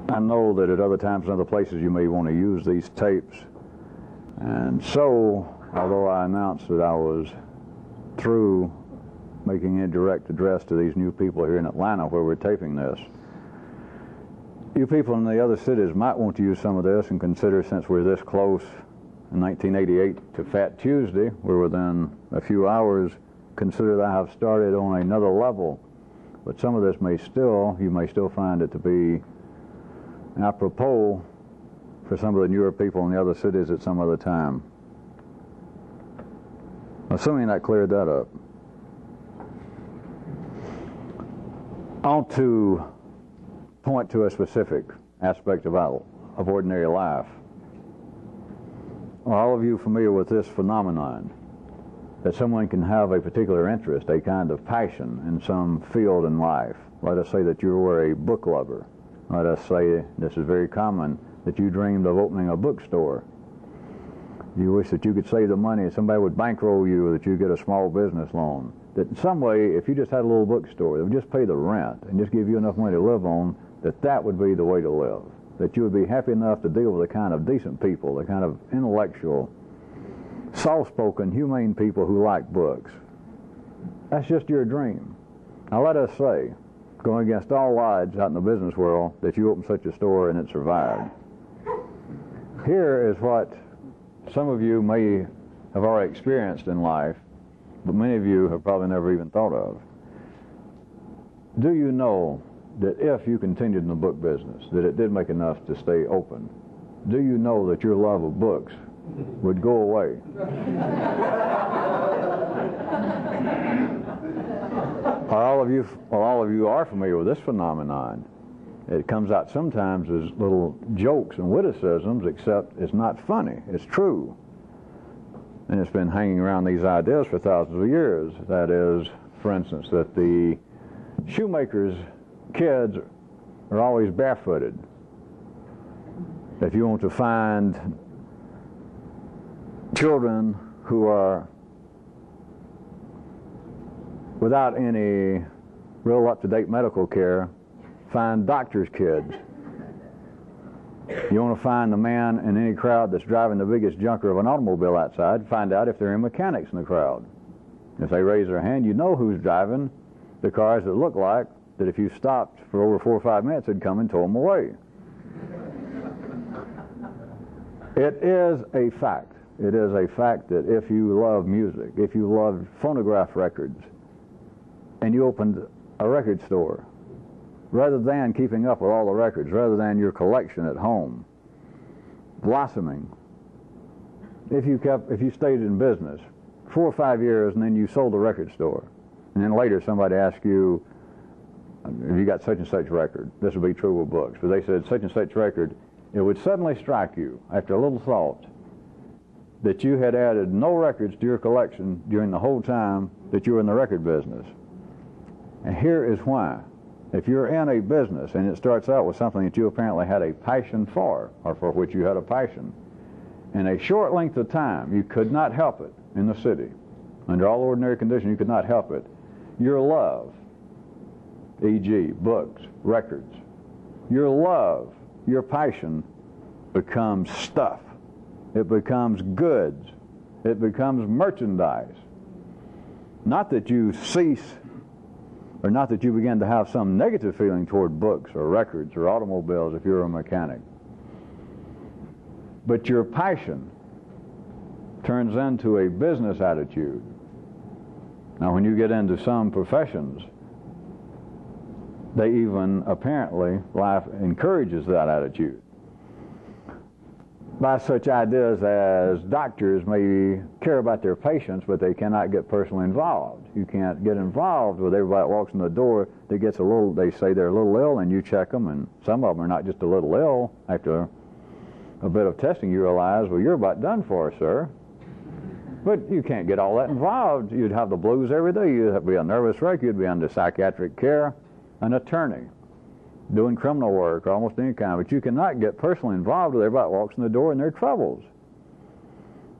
I know that at other times and other places you may want to use these tapes. And so, although I announced that I was through making a direct address to these new people here in Atlanta where we're taping this, you people in the other cities might want to use some of this and consider, since we're this close in 1988 to Fat Tuesday, we're within a few hours, consider that I have started on another level. But some of this you may still find it to be apropos for some of the newer people in the other cities at some other time. Assuming that cleared that up. I want to point to a specific aspect of ordinary life. Are all of you familiar with this phenomenon? That someone can have a particular interest, a kind of passion in some field in life. Let us say that you were a book lover. Let us say, this is very common, that you dreamed of opening a bookstore. You wish that you could save the money, somebody would bankroll you, or that you get a small business loan. That in some way, if you just had a little bookstore, they would just pay the rent and just give you enough money to live on, that would be the way to live. That you would be happy enough to deal with the kind of decent people, the kind of intellectual, soft-spoken, humane people who like books. That's just your dream. Now let us say, going against all odds out in the business world, that you opened such a store and it survived. Here is what some of you may have already experienced in life, but many of you have probably never even thought of. Do you know that if you continued in the book business, that it did make enough to stay open? Do you know that your love of books would go away? All of you are familiar with this phenomenon. It comes out sometimes as little jokes and witticisms, except it's not funny. It's true. And it's been hanging around these ideas for thousands of years. That is, for instance, that the shoemakers' kids are always barefooted. If you want to find children who are without any real up-to-date medical care, find doctors' kids. You want to find the man in any crowd that's driving the biggest junker of an automobile outside, find out if there are any mechanics in the crowd. If they raise their hand, you know who's driving the cars that look like that if you stopped for over 4 or 5 minutes, they'd come and tow them away. It is a fact. It is a fact that if you love music, if you love phonograph records, and you opened a record store, rather than keeping up with all the records, rather than your collection at home blossoming, if you stayed in business 4 or 5 years and then you sold a record store, and then later somebody asked you, have you got such and such record? This would be true with books, but they said such and such record, it would suddenly strike you, after a little thought, that you had added no records to your collection during the whole time that you were in the record business. And here is why. If you're in a business and it starts out with something that you apparently had a passion for, or for which you had a passion, in a short length of time, you could not help it in the city. Under all ordinary conditions, you could not help it. Your love, e.g., books, records, your love, your passion becomes stuff. It becomes goods. It becomes merchandise. Not that you cease, or not that you begin to have some negative feeling toward books or records or automobiles if you're a mechanic. But your passion turns into a business attitude. Now, when you get into some professions, they even apparently, life encourages that attitude. By such ideas as doctors may care about their patients, but they cannot get personally involved. You can't get involved with everybody that walks in the door that gets a little, they say they're a little ill, and you check them, and some of them are not just a little ill. After a bit of testing, you realize, well, you're about done for, sir. But you can't get all that involved. You'd have the blues every day. You'd be a nervous wreck. You'd be under psychiatric care. An attorney doing criminal work or almost any kind, but you cannot get personally involved with everybody that walks in the door and their troubles.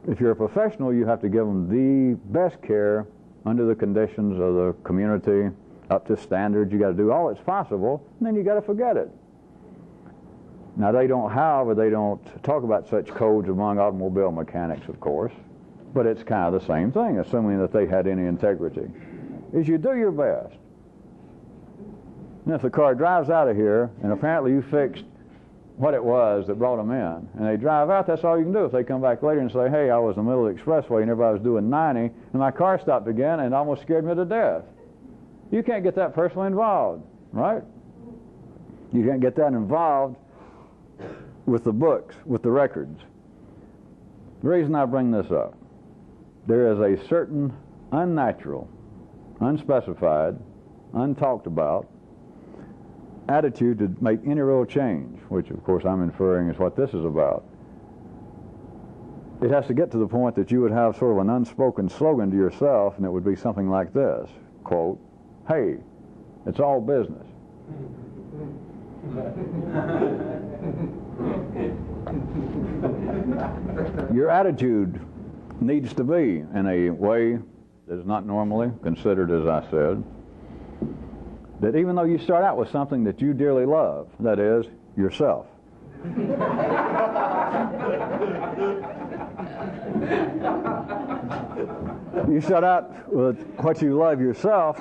If you're a professional, you have to give them the best care under the conditions of the community, up to standards. You got to do all that's possible, and then you got to forget it. Now they don't talk about such codes among automobile mechanics, of course, but it's kind of the same thing, assuming that they had any integrity, is you do your best. And if the car drives out of here, and apparently you fixed what it was that brought them in, and they drive out, that's all you can do. If they come back later and say, hey, I was in the middle of the expressway and everybody was doing 90, and my car stopped again and almost scared me to death. You can't get that personally involved, right? You can't get that involved with the books, with the records. The reason I bring this up, there is a certain unnatural, unspecified, untalked about attitude to make any real change, which of course I'm inferring is what this is about. It has to get to the point that you would have sort of an unspoken slogan to yourself, and it would be something like this, quote, hey, it's all business. Your attitude needs to be in a way that is not normally considered, as I said, that even though you start out with something that you dearly love, that is, yourself. You start out with what you love yourself,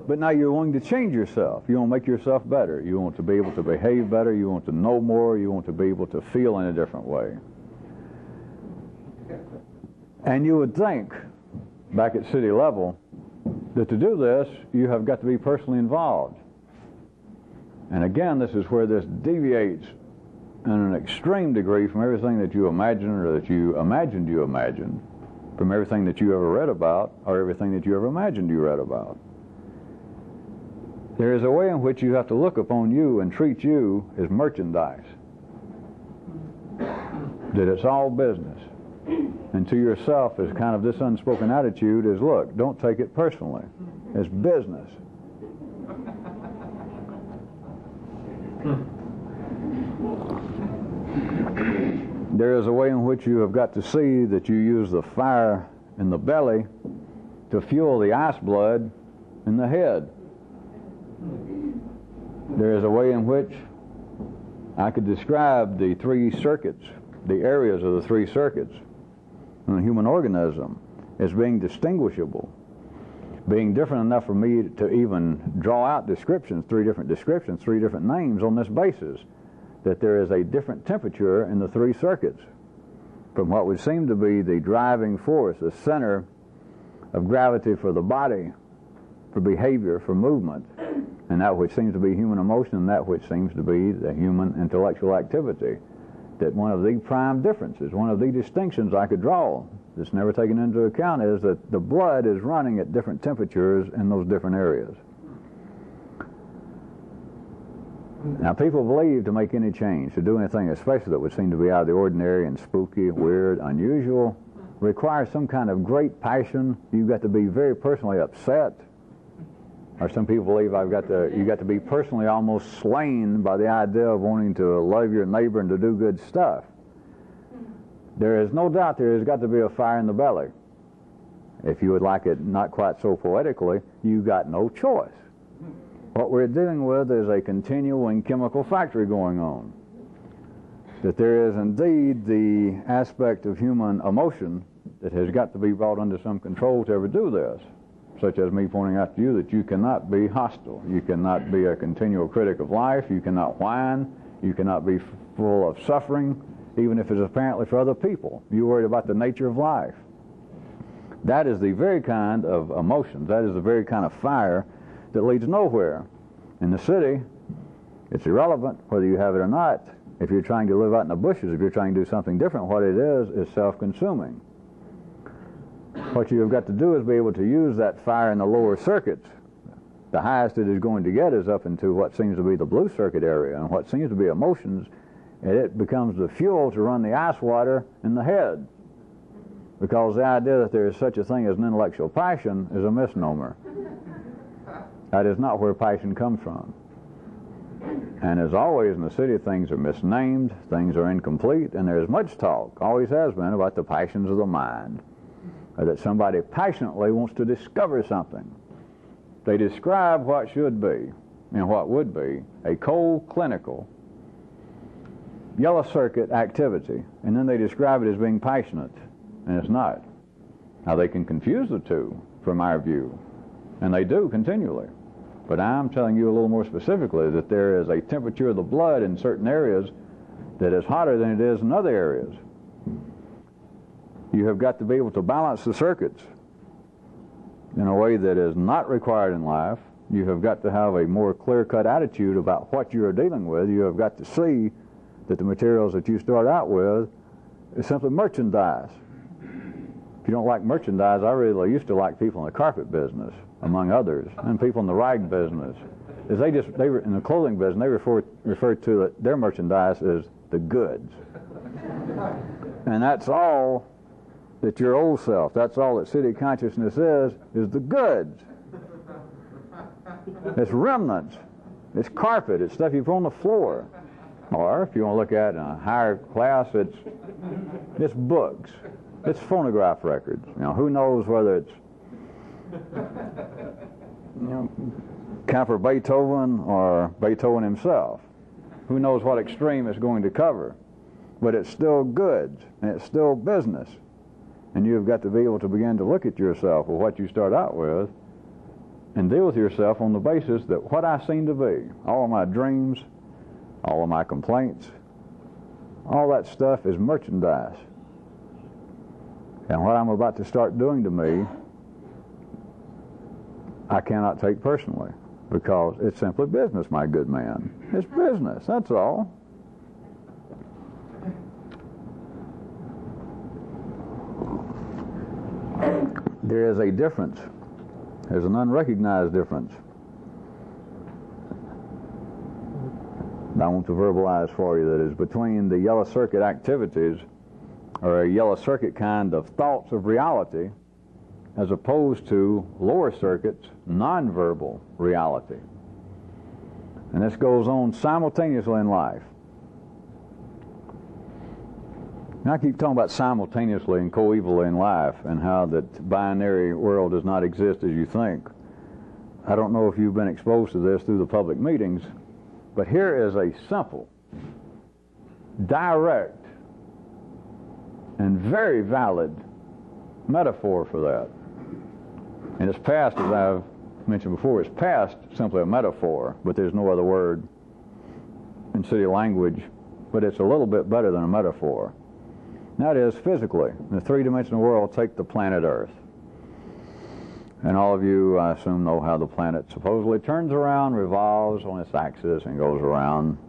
but now you're wanting to change yourself. You want to make yourself better. You want to be able to behave better. You want to know more. You want to be able to feel in a different way. And you would think, back at city level, that to do this, you have got to be personally involved. And again, this is where this deviates in an extreme degree from everything that you imagine or that you imagined you imagined, from everything that you ever read about or everything that you ever imagined you read about. There is a way in which you have to look upon you and treat you as merchandise. That it's all business. And to yourself is kind of this unspoken attitude is, look, don't take it personally. It's business. There is a way in which you have got to see that you use the fire in the belly to fuel the ice blood in the head. There is a way in which I could describe the three circuits, the areas of the three circuits in the human organism as being distinguishable, being different enough for me to even draw out descriptions, three different names on this basis, that there is a different temperature in the three circuits from what would seem to be the driving force, the center of gravity for the body, for behavior, for movement, and that which seems to be human emotion and that which seems to be the human intellectual activity. That one of the prime differences, one of the distinctions I could draw that's never taken into account is that the blood is running at different temperatures in those different areas. Now, people believe to make any change, to do anything especially that would seem to be out of the ordinary and spooky, weird, unusual, requires some kind of great passion. You've got to be very personally upset. Or some people believe you've got to be personally almost slain by the idea of wanting to love your neighbor and to do good stuff. There is no doubt there has got to be a fire in the belly. If you would like it not quite so poetically, you've got no choice. What we're dealing with is a continuing chemical factory going on. That there is indeed the aspect of human emotion that has got to be brought under some control to ever do this. Such as me pointing out to you that you cannot be hostile. You cannot be a continual critic of life. You cannot whine. You cannot be full of suffering, even if it's apparently for other people. You're worried about the nature of life. That is the very kind of emotions. That is the very kind of fire that leads nowhere. In the city, it's irrelevant whether you have it or not. If you're trying to live out in the bushes, if you're trying to do something different, what it is self-consuming. What you have got to do is be able to use that fire in the lower circuits. The highest it is going to get is up into what seems to be the blue circuit area, and what seems to be emotions, and it becomes the fuel to run the ice water in the head. Because the idea that there is such a thing as an intellectual passion is a misnomer. That is not where passion comes from. And as always in the city, things are misnamed, things are incomplete, and there is much talk, always has been, about the passions of the mind. Or that somebody passionately wants to discover something. They describe what should be and what would be a cold, clinical, yellow circuit activity, and then they describe it as being passionate, and it's not. Now, they can confuse the two from our view, and they do continually. But I'm telling you a little more specifically that there is a temperature of the blood in certain areas that is hotter than it is in other areas. You have got to be able to balance the circuits in a way that is not required in life. You have got to have a more clear-cut attitude about what you are dealing with. You have got to see that the materials that you start out with is simply merchandise. If you don't like merchandise, I really used to like people in the carpet business, among others, and people in the rag business. They were in the clothing business, they refer to it, their merchandise as the goods. And that's all that your old self, that's all that city consciousness is the goods. It's remnants. It's carpet. It's stuff you put on the floor. Or if you want to look at in a higher class, it's books. It's phonograph records. You know, who knows whether it's Camper Beethoven or Beethoven himself. Who knows what extreme it's going to cover. But it's still goods, and it's still business. And you've got to be able to begin to look at yourself with what you start out with and deal with yourself on the basis that what I seem to be, all of my dreams, all of my complaints, all that stuff is merchandise. And what I'm about to start doing to me, I cannot take personally, because it's simply business, my good man. It's business, that's all. There is a difference. There's an unrecognized difference. I want to verbalize for you that is between the yellow circuit activities, or a yellow circuit kind of thoughts of reality, as opposed to lower circuits, nonverbal reality. And this goes on simultaneously in life. And I keep talking about simultaneously and coevally in life, and how that binary world does not exist as you think. I don't know if you've been exposed to this through the public meetings, but here is a simple, direct, and very valid metaphor for that. And it's past, as I've mentioned before, it's past simply a metaphor, but there's no other word in city language, but it's a little bit better than a metaphor. That is, physically, in the three-dimensional world, take the planet Earth. And all of you, I assume, know how the planet supposedly turns around, revolves on its axis, and goes around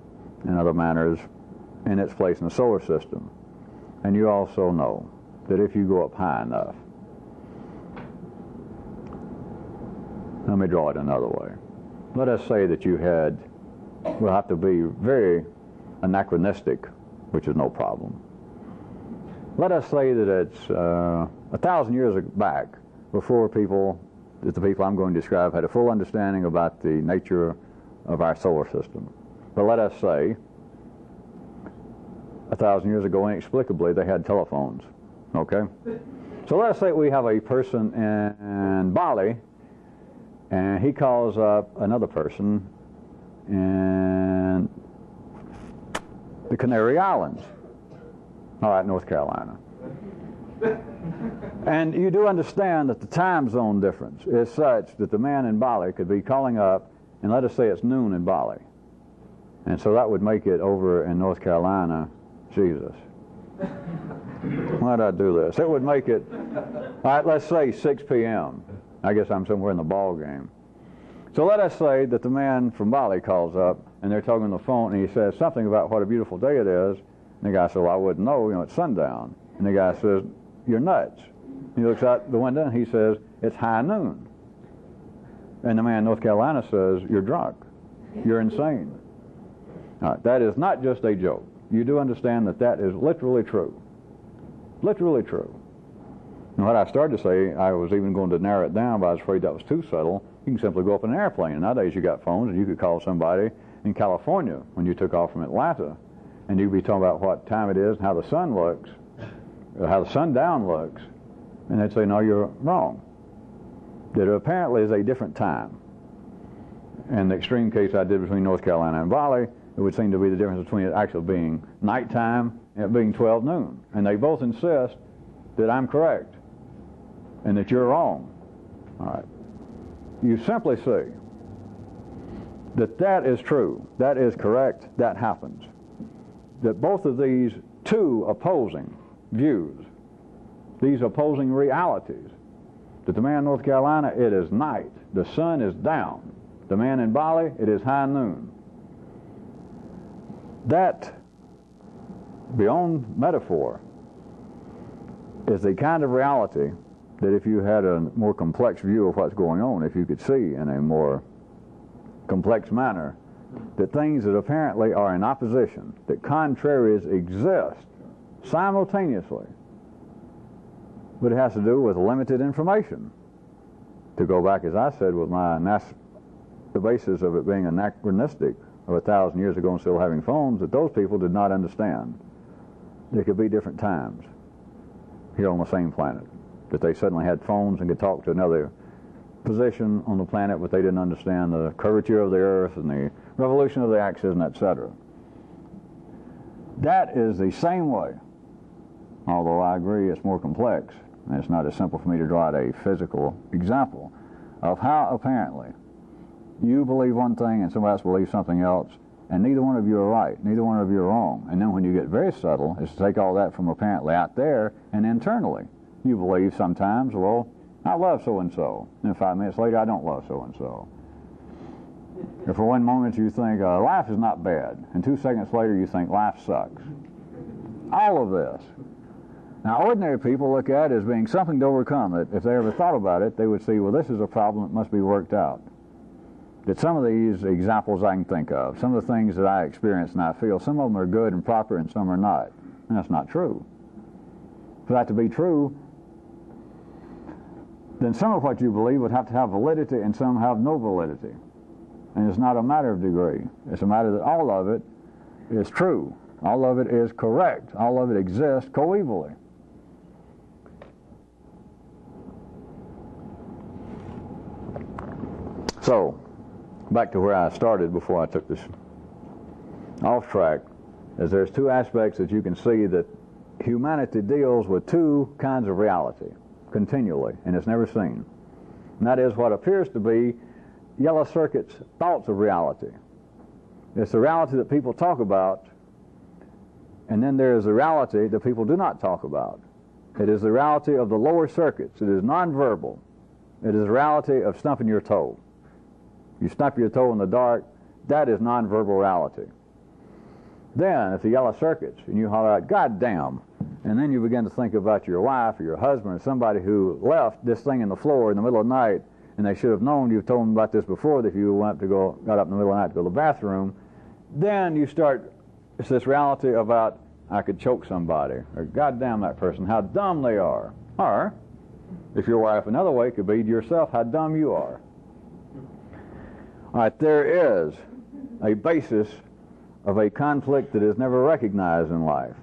in other manners in its place in the solar system. And you also know that if you go up high enough, let me draw it another way. Let us say that you had, we'll have to be very anachronistic, which is no problem. Let us say that it's 1,000 years back, before the people I'm going to describe had a full understanding about the nature of our solar system. But let us say 1,000 years ago, inexplicably, they had telephones. Okay? So let us say we have a person in Bali, and he calls up another person in the Canary Islands. All right, North Carolina. And you do understand that the time zone difference is such that the man in Bali could be calling up, and let us say it's noon in Bali. And so that would make it over in North Carolina, Jesus. Why did I do this? It would make it, all right, let's say 6 p.m. I guess I'm somewhere in the ball game. So let us say that the man from Bali calls up, and they're talking on the phone, and he says something about what a beautiful day it is. And the guy says, well, I wouldn't know, it's sundown. And the guy says, you're nuts. He looks out the window, and he says, it's high noon. And the man in North Carolina says, you're drunk. You're insane. All right, that is not just a joke. You do understand that that is literally true. Literally true. And what I started to say, I was even going to narrow it down, but I was afraid that was too subtle. You can simply go up in an airplane. And nowadays you got phones, and you could call somebody in California when you took off from Atlanta, and you could be talking about what time it is and how the sun looks, or how the sundown looks, and they'd say, no, you're wrong. That it apparently is a different time. In the extreme case I did between North Carolina and Bali, It would seem to be the difference between it actually being nighttime and it being 12 noon. And they both insist that I'm correct and that you're wrong. All right. You simply see that that is true, that is correct, that happens. That both of these two opposing views, these opposing realities, that the man in North Carolina, it is night, the sun is down. The man in Bali, it is high noon. That, beyond metaphor, is the kind of reality that if you had a more complex view of what's going on, if you could see in a more complex manner that things that apparently are in opposition, that contraries exist simultaneously, but it has to do with limited information. To go back, as I said, with the basis of it being anachronistic of 1,000 years ago and still having phones, that those people did not understand. There could be different times here on the same planet, that they suddenly had phones and could talk to another position on the planet, but they didn't understand the curvature of the Earth and the revolution of the axis and etc. That is the same way, although I agree it's more complex, and it's not as simple for me to draw out a physical example of how apparently you believe one thing and somebody else believes something else, and neither one of you are right, neither one of you are wrong. And then when you get very subtle, is to take all that from apparently out there and internally. You believe sometimes, well, I love so-and-so, and 5 minutes later I don't love so-and-so. Or for one moment you think life is not bad, and 2 seconds later you think life sucks. All of this. Now ordinary people look at it as being something to overcome, that if they ever thought about it, they would see, well, this is a problem that must be worked out. That some of these examples I can think of, some of the things that I experience and I feel, some of them are good and proper and some are not. And that's not true. For that to be true, then some of what you believe would have to have validity and some have no validity. And it's not a matter of degree. It's a matter that all of it is true. All of it is correct. All of it exists coevally. So, back to where I started before I took this off track, is there's 2 aspects that you can see that humanity deals with 2 kinds of reality continually, and it's never seen. And that is what appears to be yellow circuits thoughts of reality. It's the reality that people talk about, and then there is the reality that people do not talk about. It is the reality of the lower circuits. It is nonverbal. It is the reality of stumping your toe. You stump your toe in the dark, that is nonverbal reality. Then, if the yellow circuits, and you holler out, God damn, and then you begin to think about your wife or your husband or somebody who left this thing in the floor in the middle of the night, and they should have known, you've told them about this before, that if you got up in the middle of the night to go to the bathroom, then you start, it's this reality about, I could choke somebody, or God damn that person, how dumb they are. Or, if your wife another way could be to yourself, how dumb you are. All right, there is a basis of a conflict that is never recognized in life.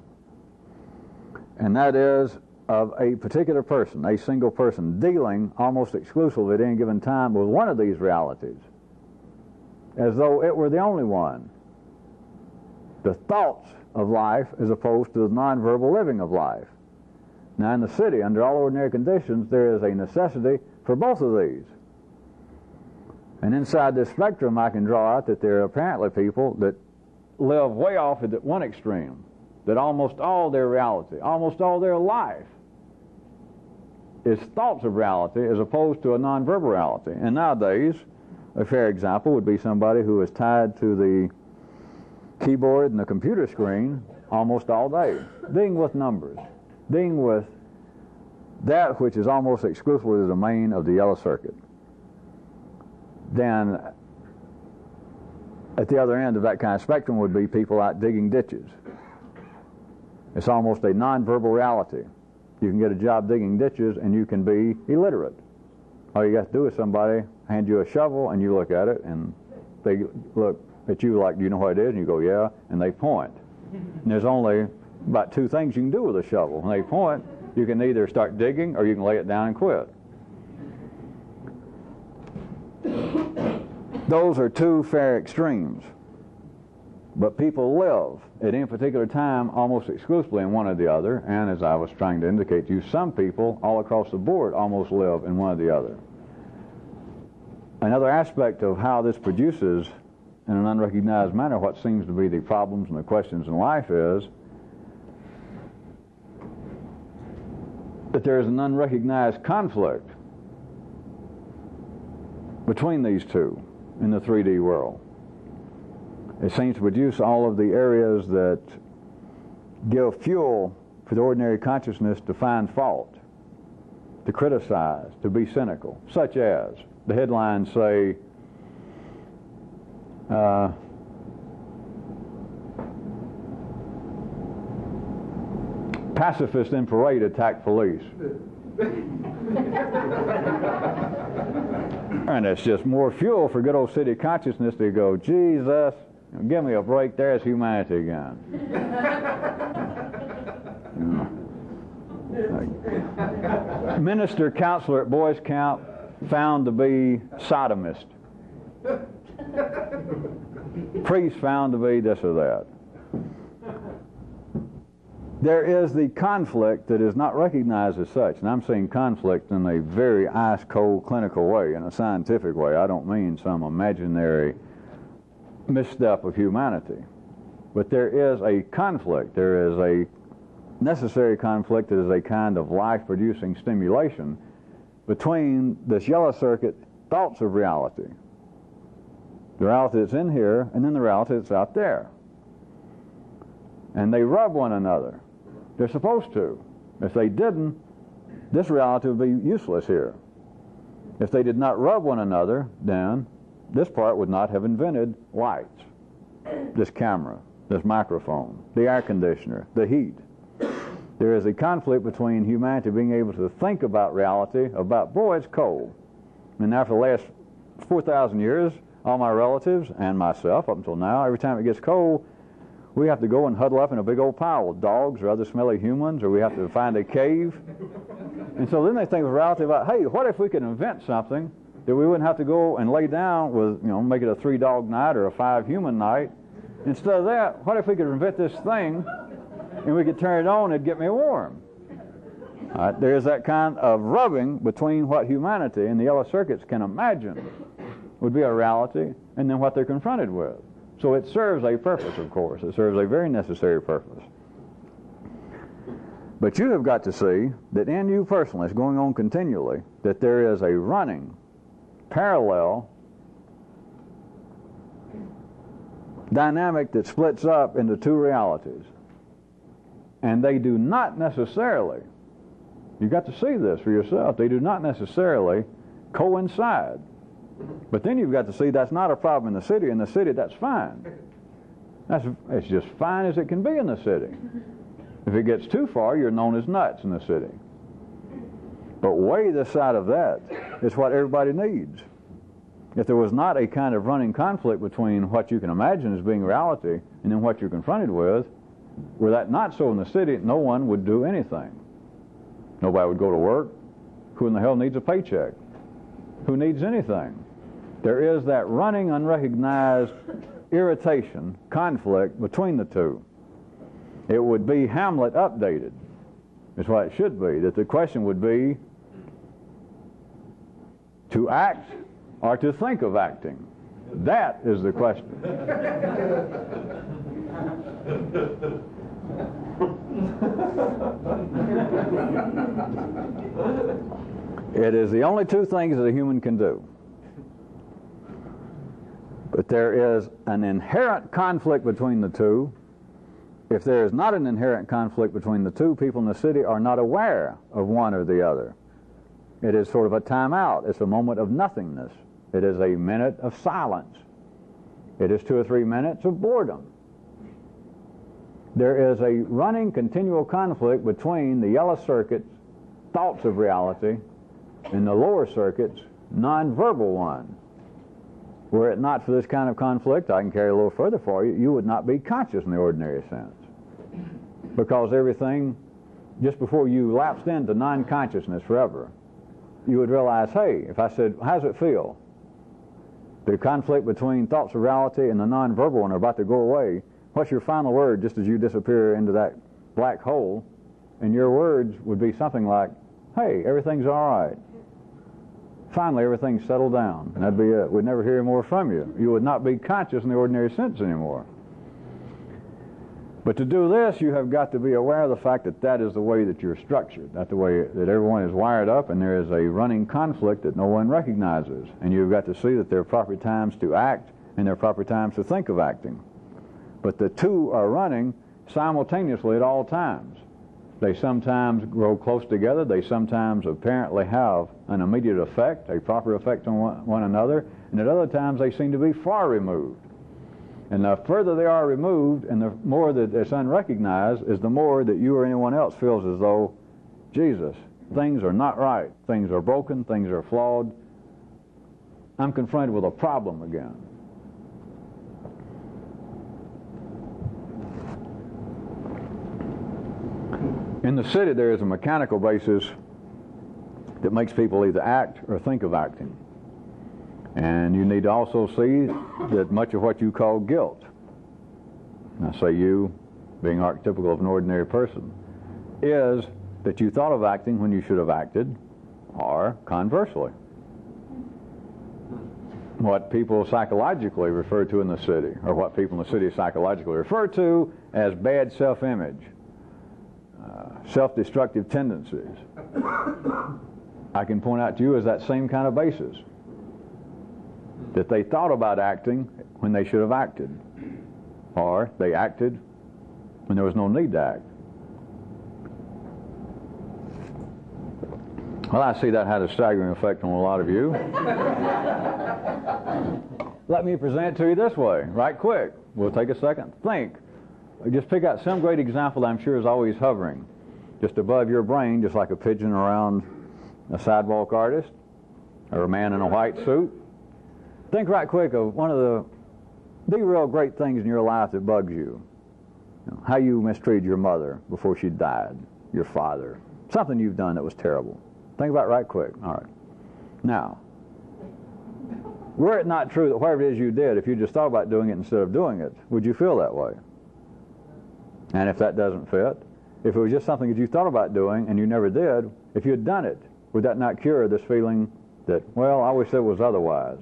And that is of a particular person, a single person, dealing almost exclusively at any given time with one of these realities, as though it were the only one. The thoughts of life as opposed to the nonverbal living of life. Now in the city, under all ordinary conditions, there is a necessity for both of these. And inside this spectrum, I can draw out that there are apparently people that live way off at one extreme, that almost all their reality, almost all their life is thoughts of reality as opposed to a nonverbal reality. And nowadays, a fair example would be somebody who is tied to the keyboard and the computer screen almost all day, dealing with numbers, dealing with that which is almost exclusively the domain of the yellow circuit. Then at the other end of that kind of spectrum would be people out digging ditches. It's almost a nonverbal reality. You can get a job digging ditches and you can be illiterate. All you got to do is somebody hand you a shovel and you look at it and they look at you like, do you know what it is? And you go, yeah, and they point. And there's only about 2 things you can do with a shovel. When they point, you can either start digging or you can lay it down and quit. Those are 2 fair extremes. But people live at any particular time almost exclusively in one or the other, and as I was trying to indicate to you, some people all across the board almost live in one or the other. Another aspect of how this produces in an unrecognized manner what seems to be the problems and the questions in life is that there is an unrecognized conflict between these two in the 3D world. It seems to produce all of the areas that give fuel for the ordinary consciousness to find fault, to criticize, to be cynical, such as the headlines say, pacifist in parade attack police. And it's just more fuel for good old city consciousness to go, Jesus, give me a break, there's humanity again. Minister counselor at boys camp found to be sodomist. Priest found to be this or that. There is the conflict that is not recognized as such, and I'm saying conflict in a very ice-cold clinical way, in a scientific way. I don't mean some imaginary misstep of humanity. But there is a conflict. There is a necessary conflict that is a kind of life-producing stimulation between this yellow circuit thoughts of reality, the reality that's in here, and then the reality that's out there. And they rub one another. They're supposed to. If they didn't, this reality would be useless here. If they did not rub one another, then this part would not have invented lights, this camera, this microphone, the air conditioner, the heat. There is a conflict between humanity being able to think about reality, about, boy, it's cold. And now for the last 4,000 years, all my relatives and myself, up until now, every time it gets cold, we have to go and huddle up in a big old pile with dogs or other smelly humans, or we have to find a cave. And so then they think of reality about, hey, what if we could invent something that we wouldn't have to go and lay down with, make it a 3-dog night or a 5-human night. Instead of that, what if we could invent this thing and we could turn it on and it'd get me warm? All right, there's that kind of rubbing between what humanity and the yellow circuits can imagine would be a reality and then what they're confronted with. So it serves a purpose, of course. It serves a very necessary purpose. But you have got to see that in you personally, it's going on continually, that there is a running, parallel dynamic that splits up into two realities. And they do not necessarily, you've got to see this for yourself, they do not necessarily coincide. But then you've got to see that's not a problem in the city. In the city, that's fine. It's just fine as it can be in the city. If it gets too far, you're known as nuts in the city. But way this side of that is what everybody needs. If there was not a kind of running conflict between what you can imagine as being reality and then what you're confronted with, were that not so in the city, no one would do anything. Nobody would go to work. Who in the hell needs a paycheck? Who needs anything? There is that running, unrecognized irritation, conflict between the two. It would be Hamlet updated, is what it should be. That the question would be to act or to think of acting. That is the question. It is the only two things that a human can do. But there is an inherent conflict between the two. If there is not an inherent conflict between the two, people in the city are not aware of one or the other. It is sort of a timeout. It's a moment of nothingness. It is a minute of silence. It is 2 or 3 minutes of boredom. There is a running, continual conflict between the yellow circuits, thoughts of reality, and the lower circuits, nonverbal one. Were it not for this kind of conflict, I can carry a little further for you, you would not be conscious in the ordinary sense. Because everything, just before you lapsed into non-consciousness forever, you would realize, hey, if I said, how's it feel? The conflict between thoughts of reality and the nonverbal one are about to go away. What's your final word just as you disappear into that black hole? And your words would be something like, hey, everything's all right. Finally, everything's settled down. And that'd be it. We'd never hear more from you. You would not be conscious in the ordinary sense anymore. But to do this, you have got to be aware of the fact that that is the way that you're structured. That's the way that everyone is wired up, and there is a running conflict that no one recognizes. And you've got to see that there are proper times to act, and there are proper times to think of acting. But the two are running simultaneously at all times. They sometimes grow close together. They sometimes apparently have an immediate effect, a proper effect on one another, and at other times they seem to be far removed. And the further they are removed and the more that it's unrecognized is the more that you or anyone else feels as though, Jesus, things are not right. Things are broken. Things are flawed. I'm confronted with a problem again. In the city, there is a mechanical basis that makes people either act or think of acting. And you need to also see that much of what you call guilt, and I say you, being archetypical of an ordinary person, is that you thought of acting when you should have acted, or conversely. What people psychologically refer to in the city, or what people in the city psychologically refer to as bad self-image, self-destructive tendencies, I can point out to you as that same kind of basis. That they thought about acting when they should have acted, or they acted when there was no need to act. Well, I see that had a staggering effect on a lot of you. Let me present it to you this way, right quick. We'll take a second. Think. Just pick out some great example that I'm sure is always hovering, just above your brain, just like a pigeon around a sidewalk artist, or a man in a white suit. Think right quick of one of the real great things in your life that bugs you. How you mistreated your mother before she died, your father. Something you've done that was terrible. Think about it right quick. All right. Now, were it not true that whatever it is you did, if you just thought about doing it instead of doing it, would you feel that way? And if that doesn't fit, if it was just something that you thought about doing and you never did, if you had done it, would that not cure this feeling that, well, I wish it was otherwise?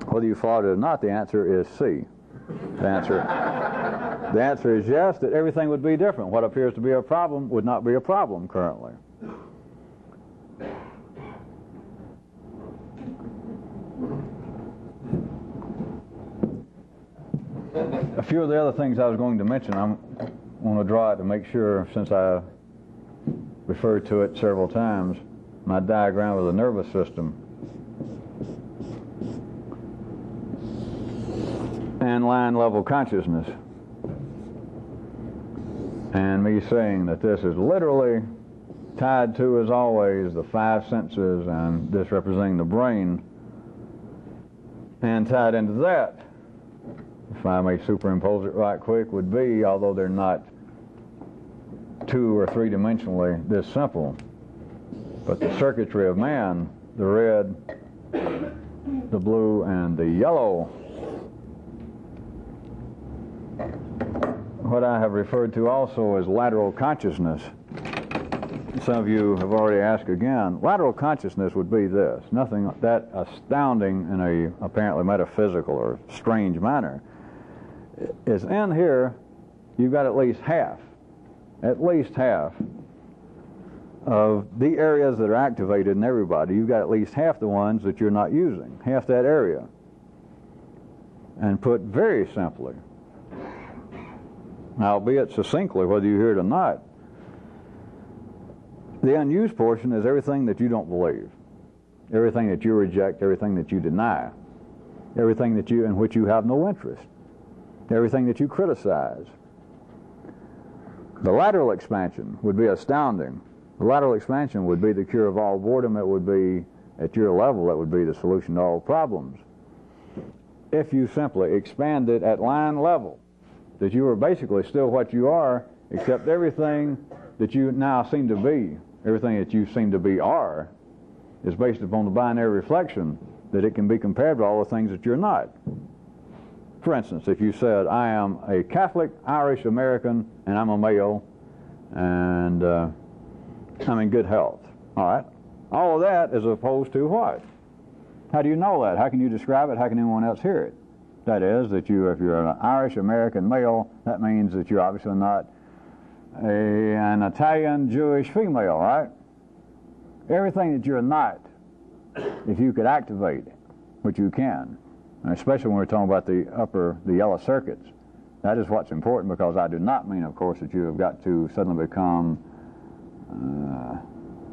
Whether you followed it or not, the answer is C. The answer is yes, that everything would be different. What appears to be a problem would not be a problem currently. A few of the other things I was going to mention, I want to draw it to make sure, since I referred to it several times, my diagram of the nervous system. And line level consciousness, and me saying that this is literally tied to, as always, the five senses, and this representing the brain, and tied into that, if I may superimpose it right quick, would be, although they're not two or three dimensionally this simple, but the circuitry of man, the red, the blue, and the yellow, what I have referred to also as lateral consciousness. Some of you have already asked again. Lateral consciousness would be this, nothing that astounding in a apparently metaphysical or strange manner. Is in here, you've got at least half of the areas that are activated in everybody. You've got at least half the ones that you're not using, half that area. And put very simply, albeit succinctly, whether you hear it or not, the unused portion is everything that you don't believe, everything that you reject, everything that you deny, everything that you in which you have no interest, everything that you criticize. The lateral expansion would be astounding. The lateral expansion would be the cure of all boredom. It would be, at your level, that would be the solution to all problems. If you simply expand it at line level, that you are basically still what you are, except everything that you now seem to be, everything that you seem to be are, is based upon the binary reflection that it can be compared to all the things that you're not. For instance, if you said, I am a Catholic, Irish American, and I'm a male, and I'm in good health. All right? All of that is opposed to what? How do you know that? How can you describe it? How can anyone else hear it? That is, that if you're an Irish American male, that means that you're obviously not an Italian Jewish female, right? Everything that you're not, if you could activate, which you can, and especially when we're talking about the yellow circuits, that is what's important, because I do not mean, of course, that you have got to suddenly become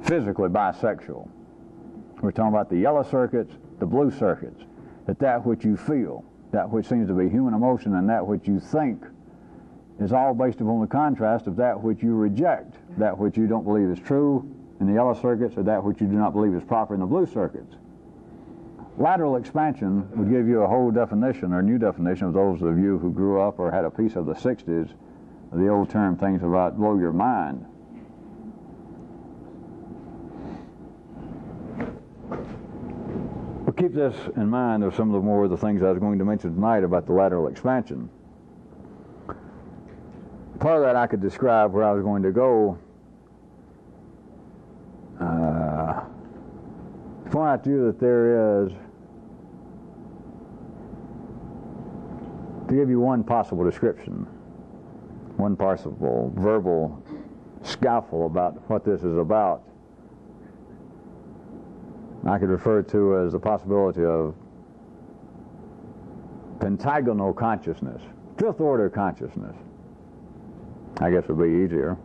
physically bisexual. We're talking about the yellow circuits, the blue circuits, that which you feel, that which seems to be human emotion, and that which you think is all based upon the contrast of that which you reject, that which you don't believe is true in the yellow circuits, or that which you do not believe is proper in the blue circuits. Lateral expansion would give you a whole definition, or a new definition, of those of you who grew up or had a piece of the 60s, of the old term things about blow your mind. But keep this in mind of some of the more of the things I was going to mention tonight about the lateral expansion. Part of that I could describe where I was going to go. Point out to you that there is, to give you one possible description, one possible verbal scaffold about what this is about, I could refer to as the possibility of pentagonal consciousness, fifth order consciousness. I guess would be easier.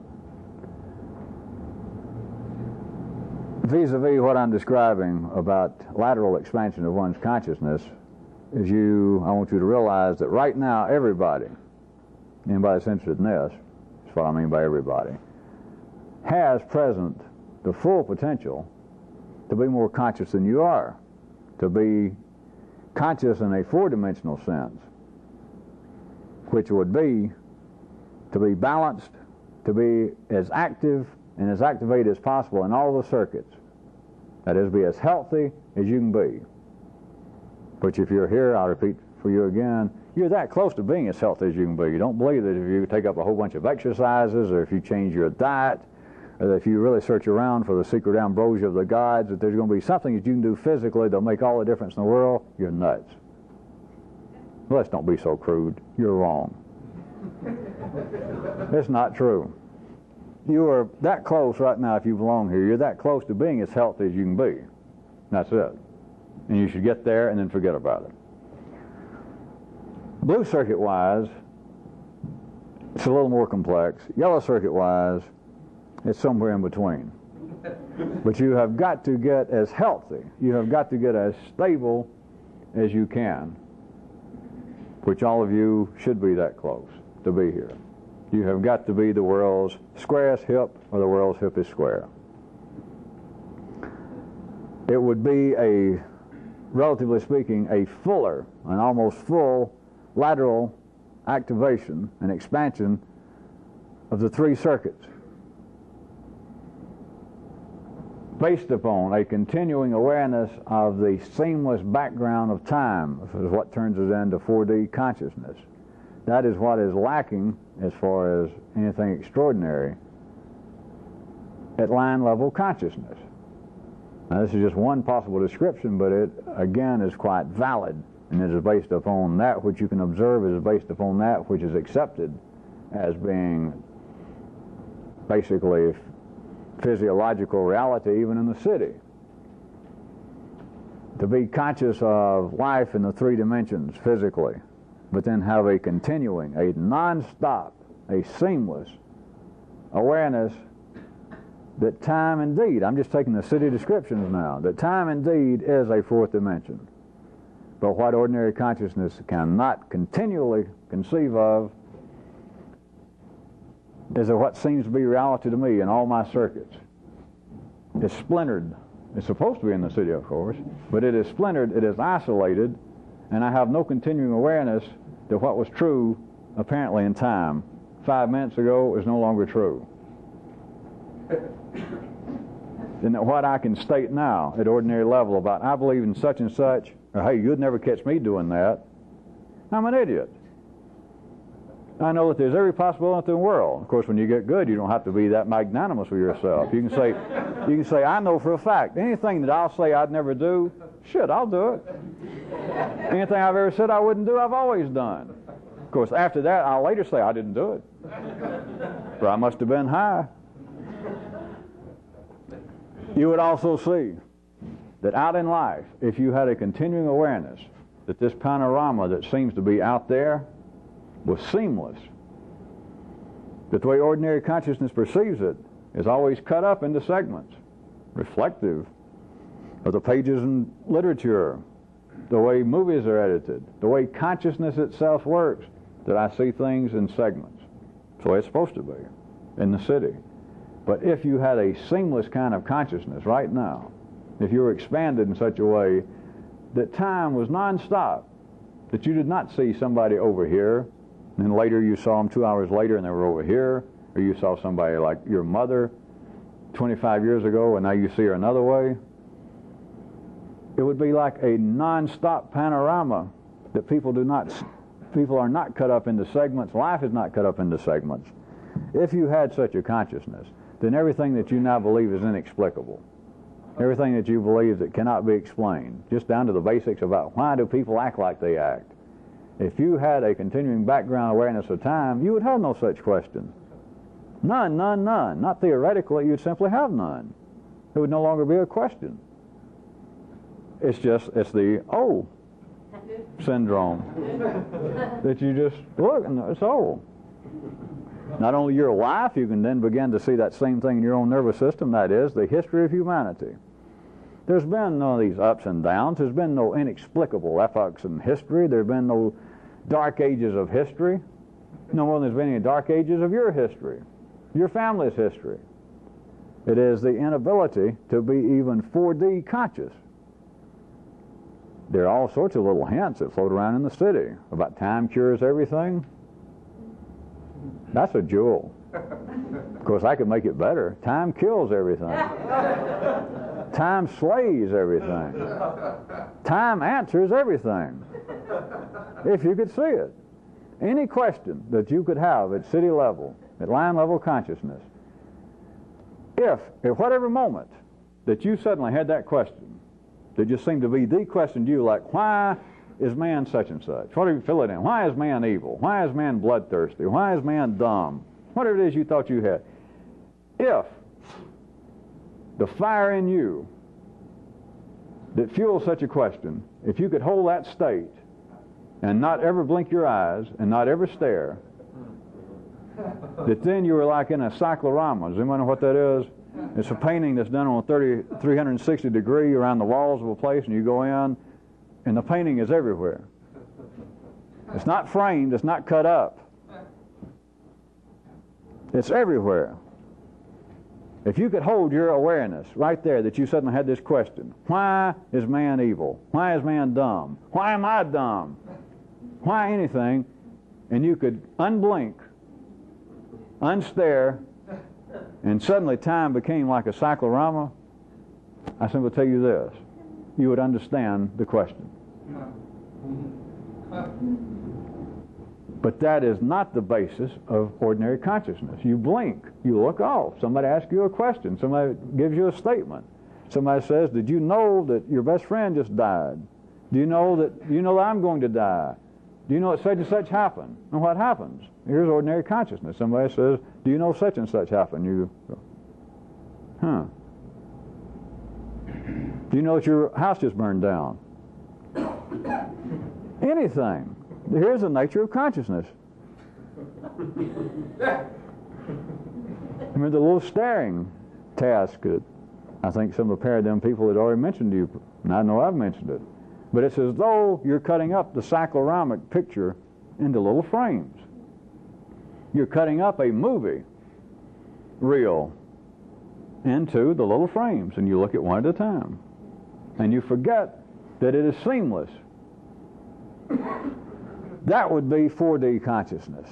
Vis-a-vis what I'm describing about lateral expansion of one's consciousness, I want you to realize that right now everybody, anybody that's interested in this, that's what I mean by everybody, has present the full potential to be more conscious than you are, to be conscious in a four-dimensional sense, which would be to be balanced, to be as active and as activated as possible in all the circuits. That is, be as healthy as you can be. Which if you're here, I'll repeat for you again, you're that close to being as healthy as you can be. You don't believe that if you take up a whole bunch of exercises, or if you change your diet, or that if you really search around for the secret ambrosia of the gods, that there's going to be something that you can do physically that'll make all the difference in the world. You're nuts. Let's don't be so crude. You're wrong. It's not true. You are that close right now, if you belong here, you're that close to being as healthy as you can be. That's it. And you should get there and then forget about it. Blue circuit-wise, it's a little more complex. Yellow circuit-wise, it's somewhere in between. But you have got to get as healthy, you have got to get as stable as you can, which all of you should be that close to be here. You have got to be the world's squarest hip, or the world's hippest square. It would be a, relatively speaking, a fuller, an almost full lateral activation and expansion of the three circuits, based upon a continuing awareness of the seamless background of time, is what turns it into 4D consciousness. That is what is lacking as far as anything extraordinary at line level consciousness. Now, this is just one possible description, but it again is quite valid, and it is based upon that which you can observe, is based upon that which is accepted as being basically physiological reality even in the city. To be conscious of life in the three dimensions physically, but then have a continuing, a non-stop, a seamless awareness that time indeed, I'm just taking the city descriptions now, that time indeed is a fourth dimension. But what ordinary consciousness cannot continually conceive of is what seems to be reality to me in all my circuits. It's splintered. It's supposed to be in the city, of course, but it is splintered, it is isolated, and I have no continuing awareness that what was true, apparently in time, 5 minutes ago is no longer true. than what I can state now at ordinary level about I believe in such and such, or hey, you'd never catch me doing that. I'm an idiot. I know that there's every possibility in the world. Of course, when you get good, you don't have to be that magnanimous with yourself. You can say, I know for a fact, anything that I'll say I'd never do, shit, I'll do it. Anything I've ever said I wouldn't do, I've always done. Of course, after that, I'll later say I didn't do it. But I must have been high. You would also see that out in life, if you had a continuing awareness that this panorama that seems to be out there was seamless, that the way ordinary consciousness perceives it is always cut up into segments, reflective of the pages in literature, the way movies are edited, the way consciousness itself works, that I see things in segments. That's the way it's supposed to be in the city. But if you had a seamless kind of consciousness right now, if you were expanded in such a way that time was non-stop, that you did not see somebody over here, and then later you saw them 2 hours later and they were over here, or you saw somebody like your mother 25 years ago and now you see her another way, it would be like a non-stop panorama that people are not cut up into segments. Life is not cut up into segments. If you had such a consciousness, then everything that you now believe is inexplicable. Everything that you believe that cannot be explained, just down to the basics about why do people act like they act. If you had a continuing background awareness of time, you would have no such question. None, none, none. Not theoretically, you'd simply have none. It would no longer be a question. It's the oh syndrome. That you just look and it's oh. Not only your life, you can then begin to see that same thing in your own nervous system, that is, the history of humanity. There's been none of these ups and downs. There's been no inexplicable epochs in history. There's been no dark ages of history. No more than there's been any dark ages of your history, your family's history. It is the inability to be even 4D conscious. There are all sorts of little hints that float around in the city about time cures everything. That's a jewel. Of course, I could make it better. Time kills everything. Time slays everything. Time answers everything. If you could see it. Any question that you could have at city level, at line level consciousness, if at whatever moment that you suddenly had that question, that just seemed to be the question to you, like, why is man such and such? What do you fill it in? Why is man evil? Why is man bloodthirsty? Why is man dumb? Whatever it is you thought you had. If the fire in you that fuels such a question, if you could hold that state and not ever blink your eyes and not ever stare, that then you were like in a cyclorama. Does anyone know what that is? It's a painting that's done on 360 degree around the walls of a place, and you go in and the painting is everywhere. It's not framed, it's not cut up. It's everywhere. If you could hold your awareness right there that you suddenly had this question, why is man evil? Why is man dumb? Why am I dumb? Why anything? And you could unblink, unstare, and suddenly time became like a cyclorama, I simply tell you this, you would understand the question. But that is not the basis of ordinary consciousness. You blink, you look off, somebody asks you a question, somebody gives you a statement, somebody says, did you know that your best friend just died? Do you know that I'm going to die? Do you know that such and such happened? And what happens? Here's ordinary consciousness. Somebody says, do you know such and such happened? You go, huh. Do you know that your house just burned down? Anything. Here's the nature of consciousness. Remember the little staring task that I think some of the paradigm people had already mentioned to you, and I know I've mentioned it. But it's as though you're cutting up the cycloramic picture into little frames. You're cutting up a movie reel into the little frames, and you look at one at a time. And you forget that it is seamless. That would be 4D consciousness.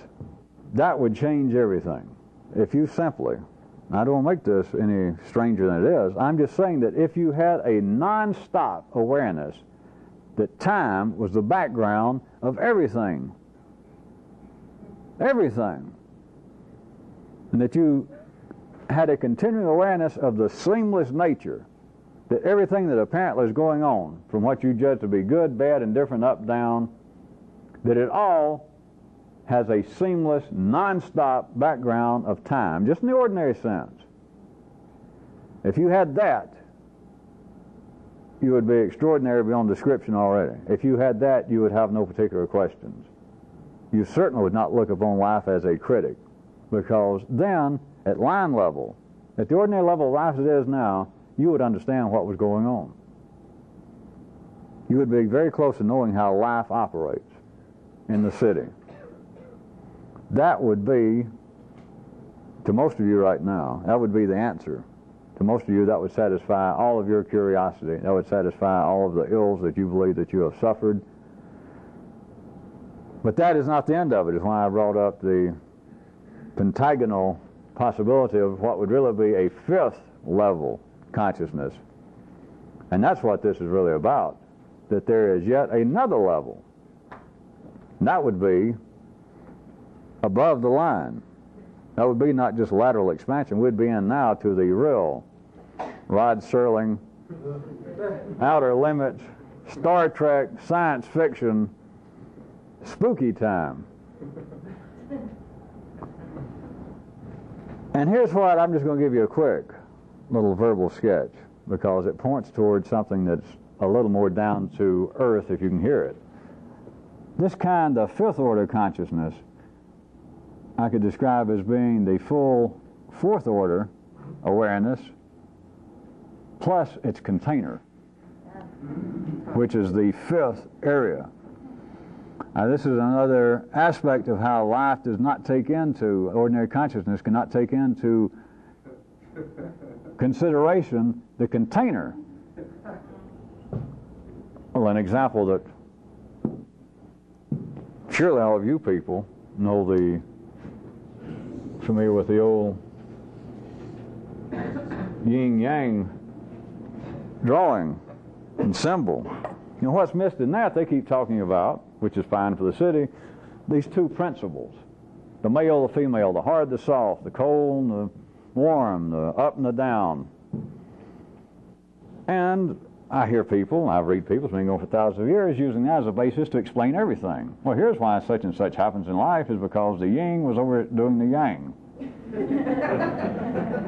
That would change everything. If you simply I don't make this any stranger than it is. I'm just saying that if you had a non-stop awareness that time was the background of everything, and that you had a continuing awareness of the seamless nature, that everything that apparently is going on, from what you judge to be good, bad, indifferent, up, down, that it all has a seamless, non-stop background of time, just in the ordinary sense. If you had that, you would be extraordinary beyond description already. If you had that, you would have no particular questions. You certainly would not look upon life as a critic, because then, at line level, at the ordinary level of life as it is now, you would understand what was going on. You would be very close to knowing how life operates in the city. That would be, to most of you right now, that would be the answer. To most of you, that would satisfy all of your curiosity. That would satisfy all of the ills that you believe that you have suffered. But that is not the end of it. It's why I brought up the pentagonal possibility of what would really be a fifth level consciousness. And that's what this is really about, that there is yet another level. And that would be above the line. That would be not just lateral expansion. We'd be in now to the real Rod Serling, outer limits, Star Trek, science fiction, spooky time. And here's what, I'm just going to give you a quick little verbal sketch, because it points towards something that's a little more down to earth, if you can hear it. This kind of fifth order consciousness I could describe as being the full fourth order awareness plus its container, which is the fifth area. Now, this is another aspect of how life does not take into, ordinary consciousness cannot take into consideration the container. Well, an example that surely all of you people know, familiar with the old yin-yang drawing and symbol. You know what's missed in that? They keep talking about, which is fine for the city, these two principles. The male, the female, the hard, the soft, the cold, and the warm, the up and the down. And I hear people, I read people, it's been going for thousands of years, using that as a basis to explain everything. Well, here's why such and such happens in life, is because the yin was over doing the yang.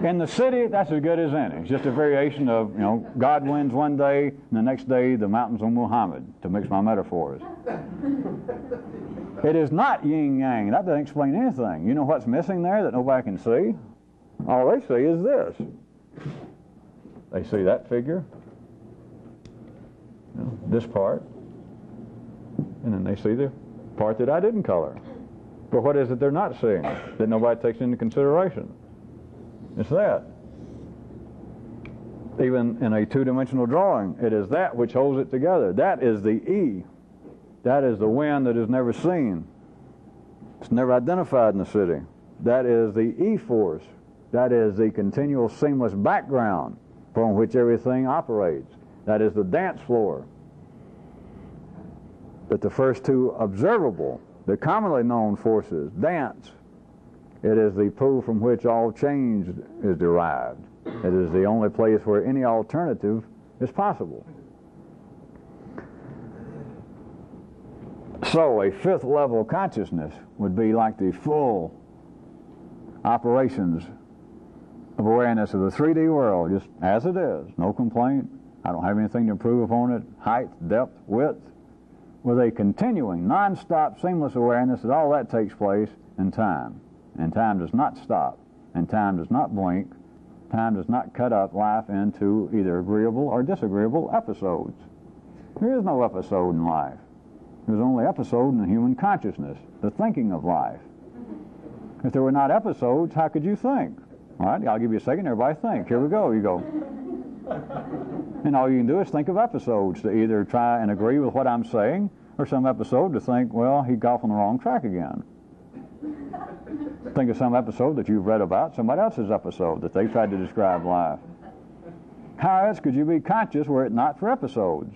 In the city, that's as good as any. It's just a variation of, God wins one day, and the next day the mountains of Muhammad, to mix my metaphors. It is not yin-yang. That doesn't explain anything. You know what's missing there that nobody can see? All they see is this. They see that figure, this part, and then they see the part that I didn't color. But what is it they're not seeing that nobody takes into consideration? It's that. Even in a two-dimensional drawing, it is that which holds it together. That is the E. That is the wind that is never seen. It's never identified in the city. That is the E force. That is the continual seamless background upon which everything operates. That is the dance floor. But the first two observable, the commonly known forces, dance. It is the pool from which all change is derived. It is the only place where any alternative is possible. So a fifth level consciousness would be like the full operations of awareness of the 3D world, just as it is, no complaint. I don't have anything to improve upon it. Height, depth, width, with a continuing, non-stop, seamless awareness that all that takes place in time. And time does not stop, and time does not blink. Time does not cut up life into either agreeable or disagreeable episodes. There is no episode in life. There's only episode in the human consciousness, the thinking of life. If there were not episodes, how could you think? All right, I'll give you a second, everybody think. Here we go. You go. And all you can do is think of episodes to either try and agree with what I'm saying, or some episode to think, well, he got off on the wrong track again. Think of some episode that you've read about, somebody else's episode that they tried to describe life. How else could you be conscious were it not for episodes?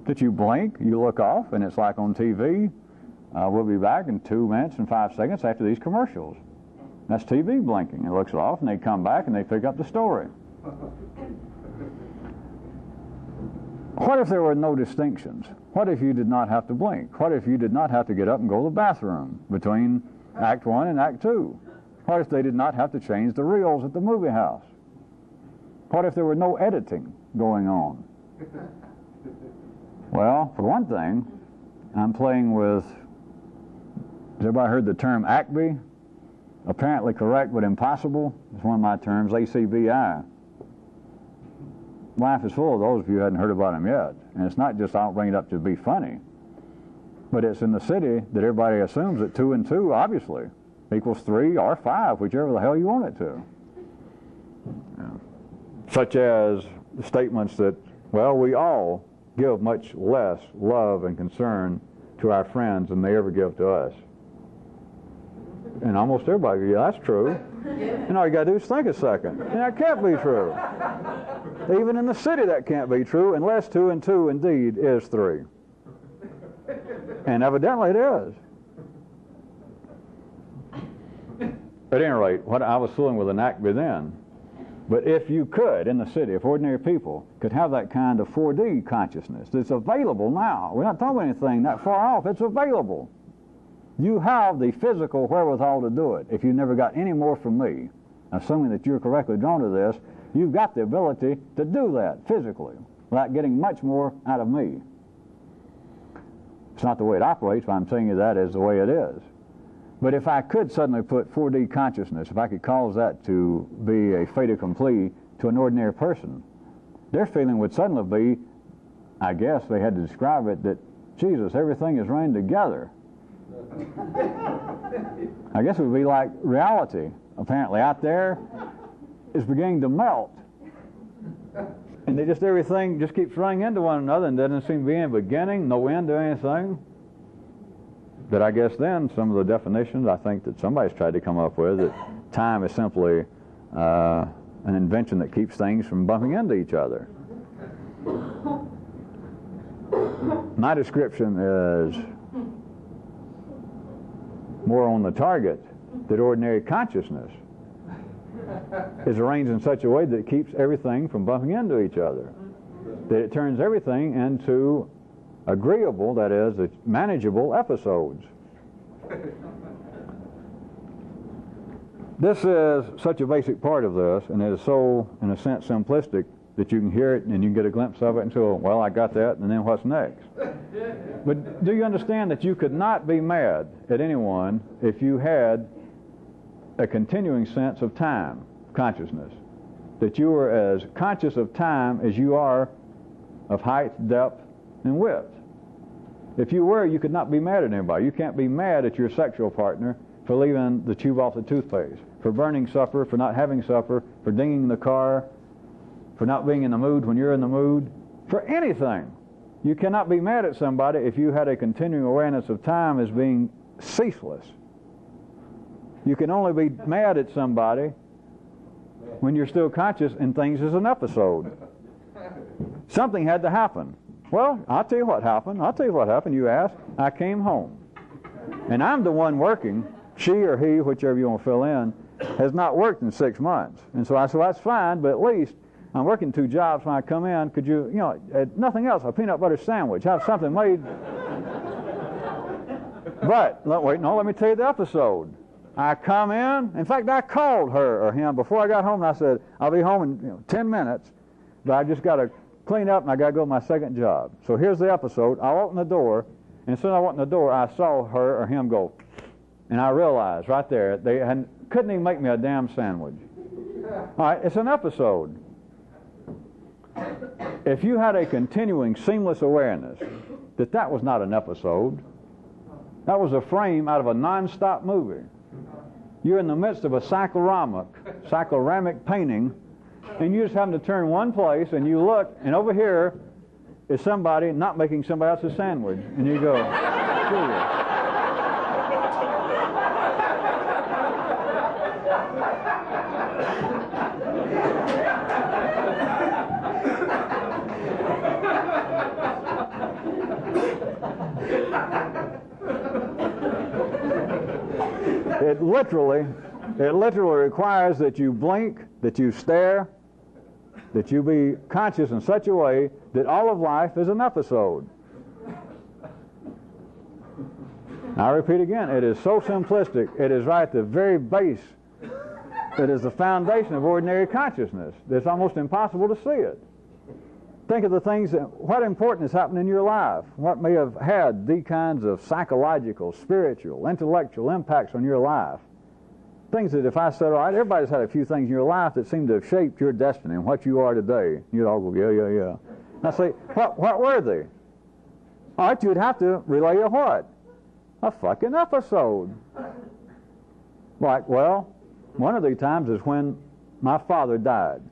That you blink, you look off, and it's like on TV. We'll be back in 2 minutes and 5 seconds after these commercials. That's TV blinking. It looks off, and they come back, and they pick up the story. What if there were no distinctions? What if you did not have to blink? What if you did not have to get up and go to the bathroom between Act 1 and Act 2? What if they did not have to change the reels at the movie house? What if there were no editing going on? Well, for one thing, I'm playing with, has everybody heard the term ACBI? Apparently correct but impossible. It's one of my terms, ACBI. Life is full of those if you hadn't heard about them yet. And it's not just I'll bring it up to be funny, but it's in the city that everybody assumes that 2 and 2 obviously equals 3 or 5, whichever the hell you want it to. Yeah. Such as the statements that, well, we all give much less love and concern to our friends than they ever give to us. And almost everybody, yeah, that's true. And all you got to do is think a second. And that can't be true. Even in the city that can't be true unless 2 and 2 indeed is 3. And evidently it is. At any rate, what I was fooling with an ACBI then. But if you could, in the city, if ordinary people could have that kind of 4D consciousness that's available now, we're not talking about anything that far off, it's available. You have the physical wherewithal to do it. If you never got any more from me, assuming that you're correctly drawn to this, you've got the ability to do that physically without getting much more out of me. It's not the way it operates, but I'm telling you that is the way it is. But if I could suddenly put 4D consciousness, if I could cause that to be a fait accompli to an ordinary person, their feeling would suddenly be, I guess they had to describe it, that, Jesus, everything is running together. I guess it would be like reality, apparently, out there is beginning to melt. And they just, everything just keeps running into one another and doesn't seem to be any beginning, no end to anything. But I guess then some of the definitions I think that somebody's tried to come up with, that time is simply an invention that keeps things from bumping into each other. My description is more on the target, that ordinary consciousness is arranged in such a way that it keeps everything from bumping into each other, that it turns everything into agreeable, that is, manageable episodes. This is such a basic part of this, and it is so, in a sense, simplistic that you can hear it and you can get a glimpse of it and say, well, I got that, and then what's next? But do you understand that you could not be mad at anyone if you had a continuing sense of time, consciousness? That you were as conscious of time as you are of height, depth, and width. If you were, you could not be mad at anybody. You can't be mad at your sexual partner for leaving the tube off the toothpaste, for burning supper, for not having supper, for dinging the car, for not being in the mood when you're in the mood, for anything. You cannot be mad at somebody if you had a continuing awareness of time as being ceaseless. You can only be mad at somebody when you're still conscious and things is an episode. Something had to happen. Well, I'll tell you what happened. I'll tell you what happened. You asked. I came home. And I'm the one working. She or he, whichever you want to fill in, has not worked in 6 months. And so I said, well, that's fine, but at least I'm working 2 jobs. When I come in, could you, nothing else, a peanut butter sandwich, have something made. But, let me tell you the episode. I come in fact, I called her or him before I got home, and I said, I'll be home in 10 minutes, but I just got to clean up and I got to go to my second job. So here's the episode. I opened the door, and as soon as I went in the door, I saw her or him go, and I realized right there, they couldn't even make me a damn sandwich. All right, it's an episode. If you had a continuing, seamless awareness that that was not an episode, that was a frame out of a non-stop movie. You're in the midst of a cycloramic painting, and you just happen to turn one place, and you look, and over here is somebody not making somebody else's sandwich, and you go, It literally requires that you blink, that you stare, that you be conscious in such a way that all of life is an episode. I repeat again, it is so simplistic. It is right at the very base. It is the foundation of ordinary consciousness. It's almost impossible to see it. Think of the things what important is happening in your life. What may have had the kinds of psychological, spiritual, intellectual impacts on your life. Things that if I said, all right, everybody's had a few things in your life that seem to have shaped your destiny and what you are today. You'd all go, yeah. And I say, what were they? All right, you'd have to relay a what? A fucking episode. Like, well, one of the times is when my father died.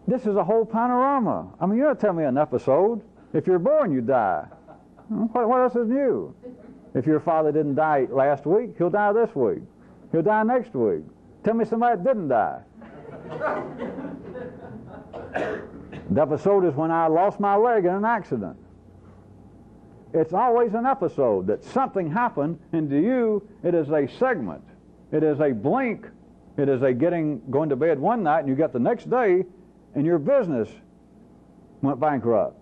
This is a whole panorama. I mean, you don't tell me an episode. If you're born, you die. What else is new? If your father didn't die last week, he'll die this week. He'll die next week. Tell me somebody that didn't die. The episode is when I lost my leg in an accident. It's always an episode that something happened, and to you, it is a segment. It is a blink. It is a going to bed one night, and you got the next day, and your business went bankrupt.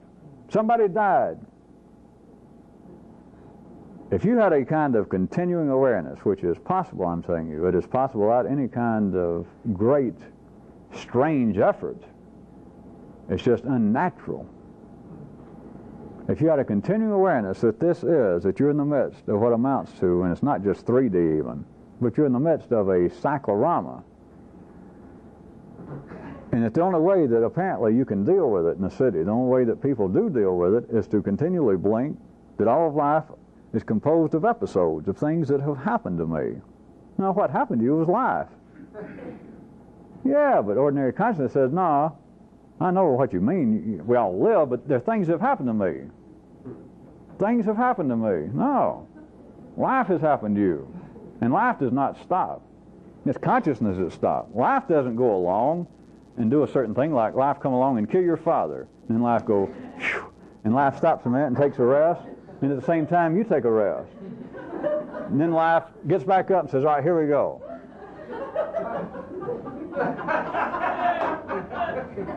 Somebody died. If you had a kind of continuing awareness, which is possible, I'm saying you, it is possible without any kind of great, strange effort. It's just unnatural. If you had a continuing awareness that that you're in the midst of what amounts to, and it's not just 3D even, but you're in the midst of a cyclorama, and that the only way that apparently you can deal with it in the city, the only way that people do deal with it is to continually blink, that all of life is composed of episodes, of things that have happened to me. Now, what happened to you was life. Yeah, but ordinary consciousness says, no, I know what you mean. We all live, but there are things that have happened to me. Things have happened to me. No. Life has happened to you. And life does not stop. It's consciousness that stops. Life doesn't go along and do a certain thing, like life come along and kill your father. And then life go, phew, and life stops a minute and takes a rest. And at the same time, you take a rest. And then life gets back up and says, all right, here we go.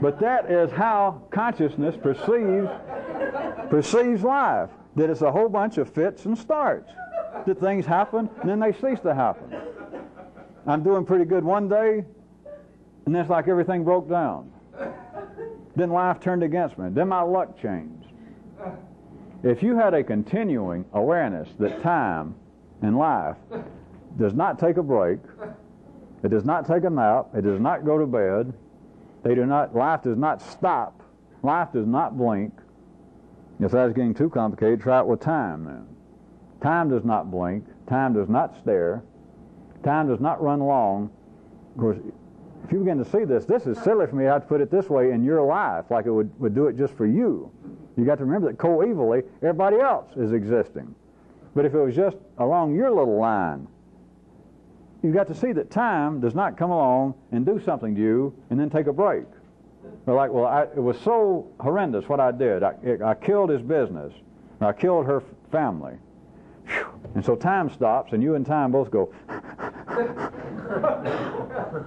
But that is how consciousness perceives life. That it's a whole bunch of fits and starts. That things happen, and then they cease to happen. I'm doing pretty good one day, and then it's like everything broke down. Then life turned against me. Then my luck changed. If you had a continuing awareness that time and life does not take a break, it does not take a nap, it does not go to bed, life does not stop, life does not blink. If that's getting too complicated, try it with time then. Time does not blink, time does not stare, time does not run long. Of course, if you begin to see this is silly for me. I have to put it this way in your life, like it would do it just for you. You got to remember that coevally, everybody else is existing. But if it was just along your little line, you've got to see that time does not come along and do something to you and then take a break. They're like, well, it was so horrendous what I did. I killed his business. I killed her family. Whew. And so time stops, and you and time both go,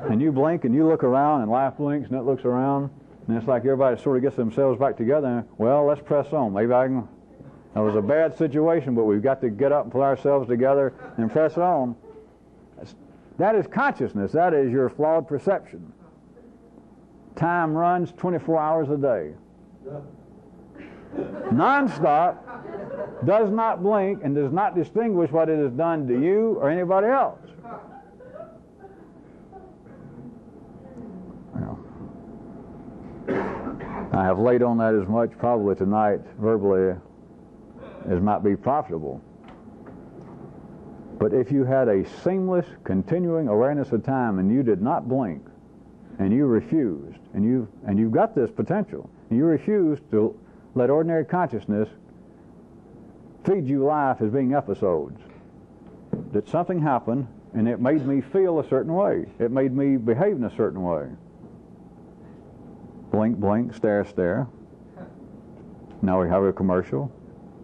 and you blink, and you look around, and life blinks, and it looks around, and it's like everybody sort of gets themselves back together, and, well, let's press on. Maybe that was a bad situation, but we've got to get up and pull ourselves together and press on. That is consciousness. That is your flawed perception. Time runs 24 hours a day. Non-stop, does not blink, and does not distinguish what it has done to you or anybody else. Well, I have laid on that as much probably tonight verbally as might be profitable. But if you had a seamless, continuing awareness of time and you did not blink, and you refused, and you've got this potential, and you refused to let ordinary consciousness feed you life as being episodes, that something happened and it made me feel a certain way. It made me behave in a certain way. Blink, blink, stare, stare. Now we have a commercial.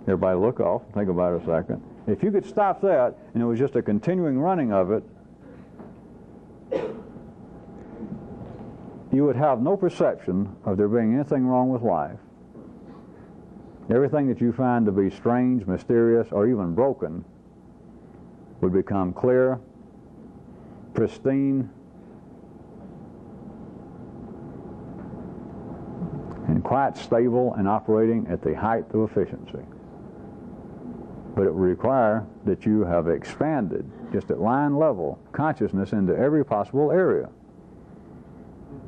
Everybody look off. Think about it a second. If you could stop that, and it was just a continuing running of it, you would have no perception of there being anything wrong with life. Everything that you find to be strange, mysterious, or even broken would become clear, pristine, and quite stable and operating at the height of efficiency. But it would require that you have expanded, just at line level, consciousness into every possible area.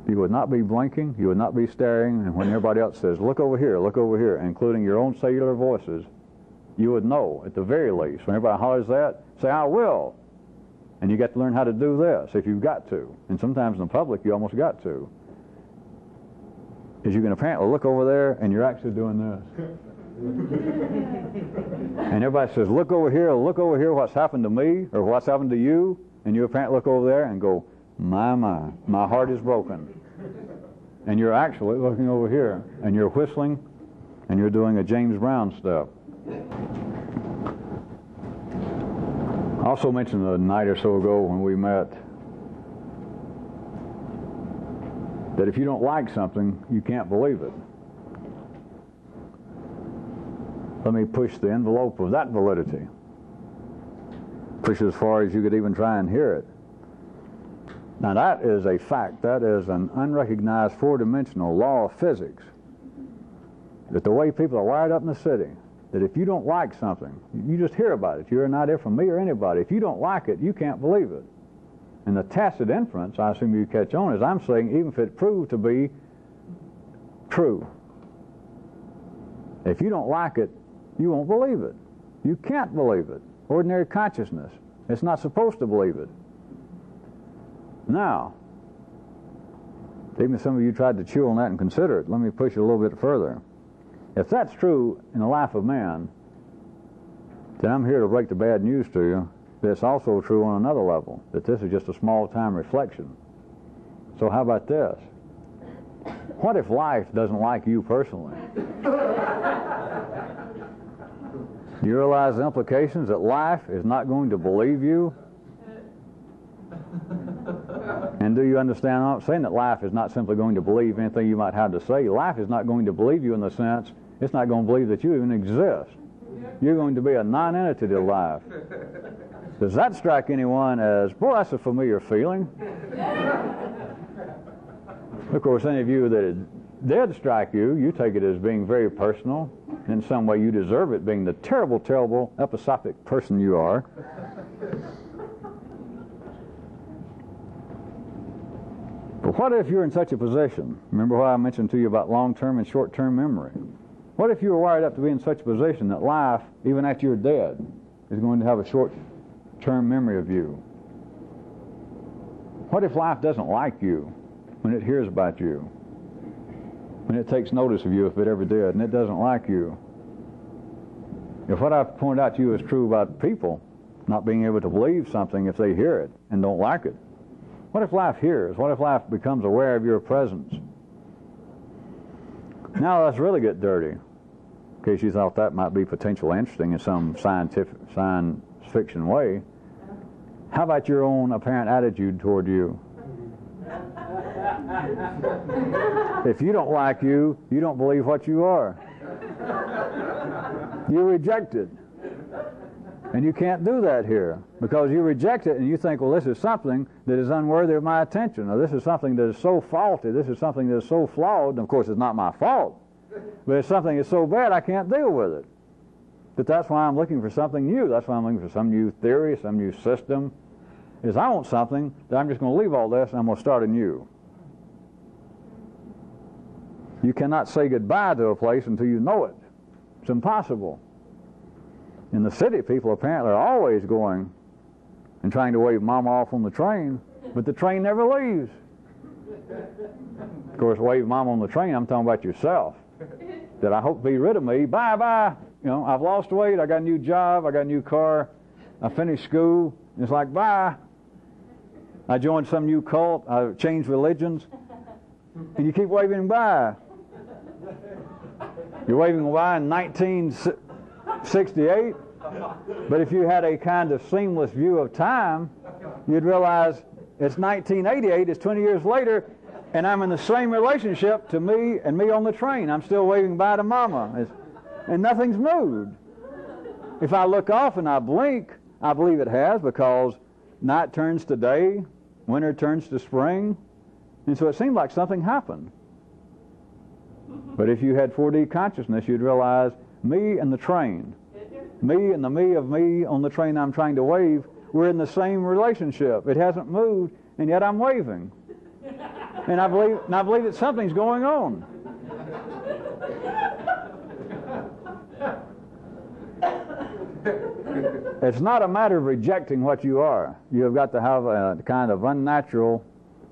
You would not be blinking, you would not be staring, and when everybody else says, look over here, including your own cellular voices, you would know, at the very least. When everybody hollers that, say, I will. And you got to learn how to do this, if you've got to. And sometimes in the public, you almost got to. Is you can apparently look over there, and you're actually doing this. And everybody says, look over here, what's happened to me, or what's happened to you, and you apparently look over there and go, my heart is broken. And you're actually looking over here, and you're whistling, and you're doing a James Brown step. I also mentioned a night or so ago when we met that if you don't like something, you can't believe it. Let me push the envelope of that validity. Push as far as you could even try and hear it. Now that is a fact. That is an unrecognized four-dimensional law of physics. That the way people are wired up in the city, that if you don't like something, you just hear about it. You're an idea from me or anybody. If you don't like it, you can't believe it. And the tacit inference, I assume you catch on, is I'm saying even if it proved to be true, if you don't like it, you won't believe it. You can't believe it. Ordinary consciousness, it's not supposed to believe it. Now, even if some of you tried to chew on that and consider it, let me push it a little bit further. If that's true in the life of man, then I'm here to break the bad news to you that it's also true on another level, that this is just a small-time reflection. So how about this? What if life doesn't like you personally? Do you realize the implications that life is not going to believe you? And do you understand? I'm not saying that life is not simply going to believe anything you might have to say. Life is not going to believe you in the sense it's not going to believe that you even exist. You're going to be a non-entity to life. Does that strike anyone as, boy, that's a familiar feeling? Of course, any of you that it did strike you, you take it as being very personal. In some way you deserve it, being the terrible, terrible, episodic person you are. But what if you're in such a position? Remember what I mentioned to you about long-term and short-term memory. What if you were wired up to be in such a position that life, even after you're dead, is going to have a short-term memory of you? What if life doesn't like you when it hears about you? When it takes notice of you, if it ever did, and it doesn't like you? If what I've pointed out to you is true about people not being able to believe something if they hear it and don't like it, what if life hears? What if life becomes aware of your presence? Now let's really get dirty, in case you thought that might be potentially interesting in some science fiction way. How about your own apparent attitude toward you? If you don't like you, you don't believe what you are. You reject it. And you can't do that here, because you reject it and you think, well, this is something that is unworthy of my attention, or this is something that is so faulty, this is something that is so flawed, and of course it's not my fault, but it's something that's so bad I can't deal with it. But that's why I'm looking for something new. That's why I'm looking for some new theory, some new system. Is I want something that I'm just going to leave all this and I'm going to start anew. You cannot say goodbye to a place until you know it. It's impossible. In the city, people apparently are always going and trying to wave Mama off on the train, but the train never leaves. Of course, wave Mama on the train, I'm talking about yourself. That I hope to be rid of me. Bye-bye. You know, I've lost weight, I got a new job, I got a new car, I finished school. It's like, bye. I joined some new cult, I changed religions, and you keep waving bye. You're waving bye in 1968, But if you had a kind of seamless view of time, you'd realize it's 1988, it's 20 years later, and I'm in the same relationship to me and me on the train. I'm still waving bye to Mama, and nothing's moved. If I look off and I blink, I believe it has, because night turns to day, winter turns to spring, and so it seemed like something happened. But if you had 4D consciousness, you'd realize me and the train, me and the me of me on the train I'm trying to wave, we're in the same relationship. It hasn't moved, and yet I'm waving. And I believe that something's going on. It's not a matter of rejecting what you are. You've got to have a kind of unnatural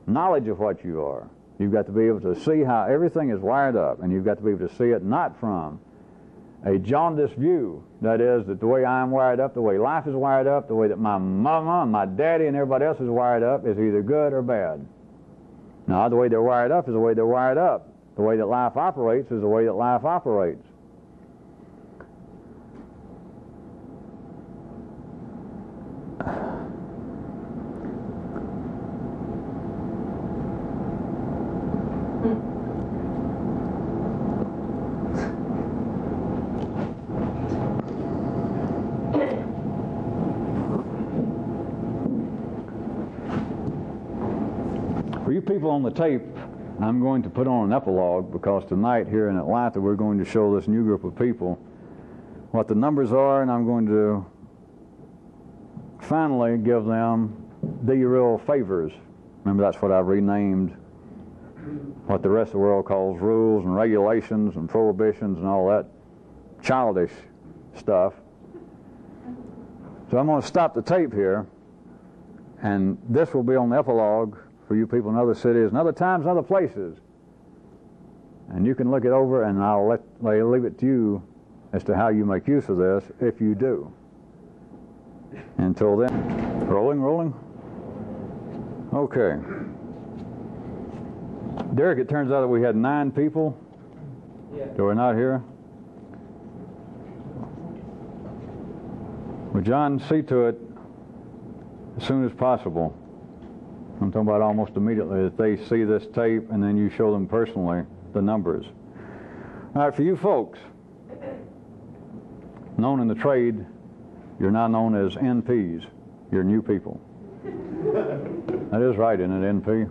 knowledge of what you are. You've got to be able to see how everything is wired up, and you've got to be able to see it not from a jaundiced view. That is, that the way I'm wired up, the way life is wired up, the way that my mama and my daddy and everybody else is wired up is either good or bad. No, the way they're wired up is the way they're wired up. The way that life operates is the way that life operates. For you people on the tape, I'm going to put on an epilogue, because tonight here in Atlanta we're going to show this new group of people what the numbers are, and I'm going to finally give them the real favors. Remember, that's what I've renamed what the rest of the world calls rules and regulations and prohibitions and all that childish stuff. So I'm going to stop the tape here, and this will be on the epilogue for you people in other cities and other times and other places. And you can look it over, and I'll leave it to you as to how you make use of this, if you do. Until then, rolling. Okay. Derek, it turns out that we had 9 people that were not here. Well, John, see to it as soon as possible. I'm talking about almost immediately, that they see this tape and then you show them personally the numbers. All right, for you folks, known in the trade, you're now known as NPs. You're new people. That is right, isn't it, NP?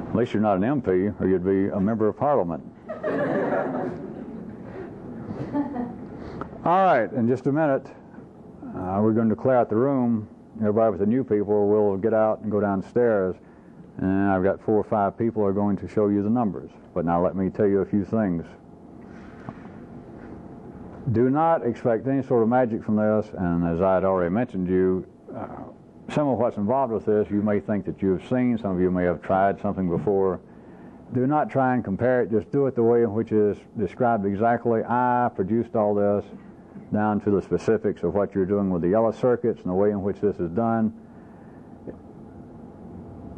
At least you're not an MP, or you'd be a member of Parliament. All right, in just a minute, we're going to clear out the room. Everybody with the new people will get out and go downstairs. And I've got 4 or 5 people who are going to show you the numbers. But now let me tell you a few things. Do not expect any sort of magic from this. And as I had already mentioned to you, some of what's involved with this, you may think that you've seen. Some of you may have tried something before. Do not try and compare it. Just do it the way in which it is described exactly. I produced all this down to the specifics of what you're doing with the yellow circuits and the way in which this is done.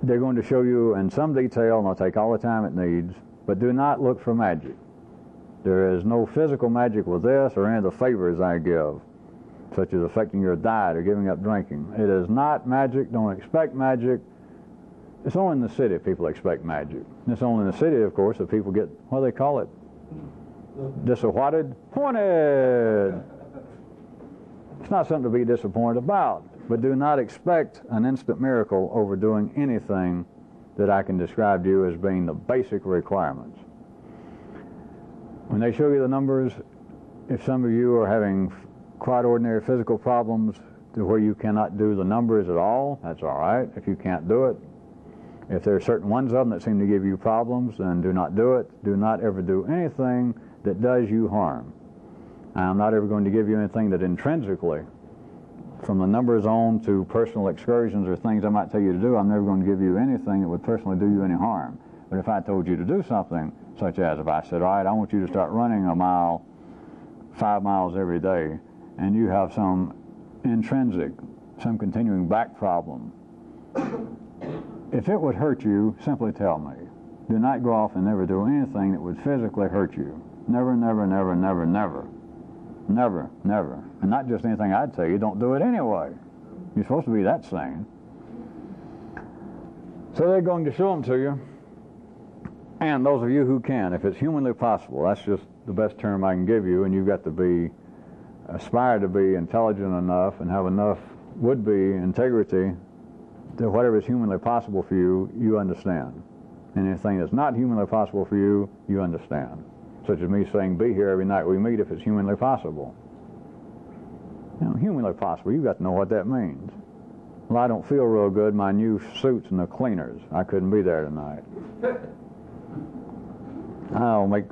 They're going to show you in some detail, and they'll take all the time it needs, but do not look for magic. There is no physical magic with this or any of the favors I give, such as affecting your diet or giving up drinking. It is not magic. Don't expect magic. It's only in the city people expect magic. It's only in the city, of course, that people get, what do they call it? Disappointed? Pointed! It's not something to be disappointed about, but do not expect an instant miracle over doing anything that I can describe to you as being the basic requirements. When they show you the numbers, if some of you are having quite ordinary physical problems to where you cannot do the numbers at all, that's all right if you can't do it. If there are certain ones of them that seem to give you problems, then do not do it. Do not ever do anything that does you harm. I'm not ever going to give you anything that intrinsically, from the numbers on to personal excursions or things I might tell you to do, I'm never going to give you anything that would personally do you any harm. But if I told you to do something, such as if I said, all right, I want you to start running a mile, 5 miles every day, and you have some intrinsic, some continuing back problem, if it would hurt you, simply tell me. Do not go off and never do anything that would physically hurt you. Never, never, never, never, never. Never, never. And not just anything I'd tell you, don't do it anyway. You're supposed to be that sane. So they're going to show them to you. And those of you who can, if it's humanly possible, that's just the best term I can give you, and you've got to aspire to be intelligent enough and have enough would-be integrity that whatever is humanly possible for you, you understand. And anything that's not humanly possible for you, you understand. Such as me saying, be here every night we meet if it's humanly possible. You know, humanly possible, you've got to know what that means. Well, I don't feel real good, my new suits and the cleaners. I couldn't be there tonight. I'll make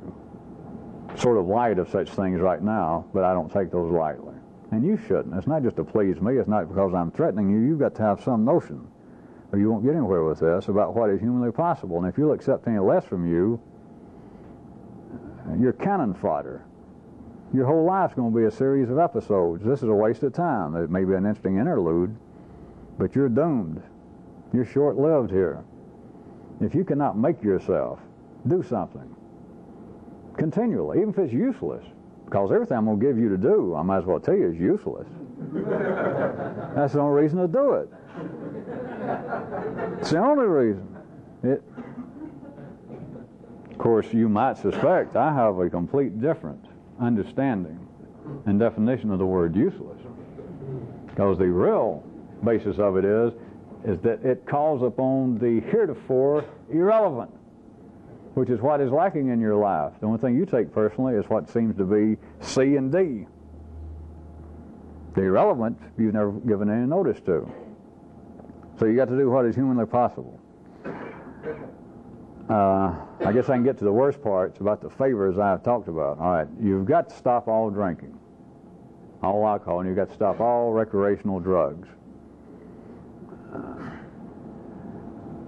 sort of light of such things right now, but I don't take those lightly. And you shouldn't. It's not just to please me. It's not because I'm threatening you. You've got to have some notion, or you won't get anywhere with this, about what is humanly possible. And if you'll accept any less from you, you're cannon fodder. Your whole life's going to be a series of episodes. This is a waste of time. It may be an interesting interlude, but you're doomed. You're short-lived here. If you cannot make yourself do something continually, even if it's useless, because everything I'm going to give you to do, I might as well tell you, is useless. That's the only reason to do it. It's the only reason. Of course, you might suspect I have a complete different understanding and definition of the word useless, because the real basis of it is that it calls upon the heretofore irrelevant, which is what is lacking in your life. The only thing you take personally is what seems to be C and D. The irrelevant you've never given any notice to. So you got to do what is humanly possible. I guess I can get to the worst parts about the favors I've talked about. All right, you've got to stop all drinking, all alcohol, and you've got to stop all recreational drugs.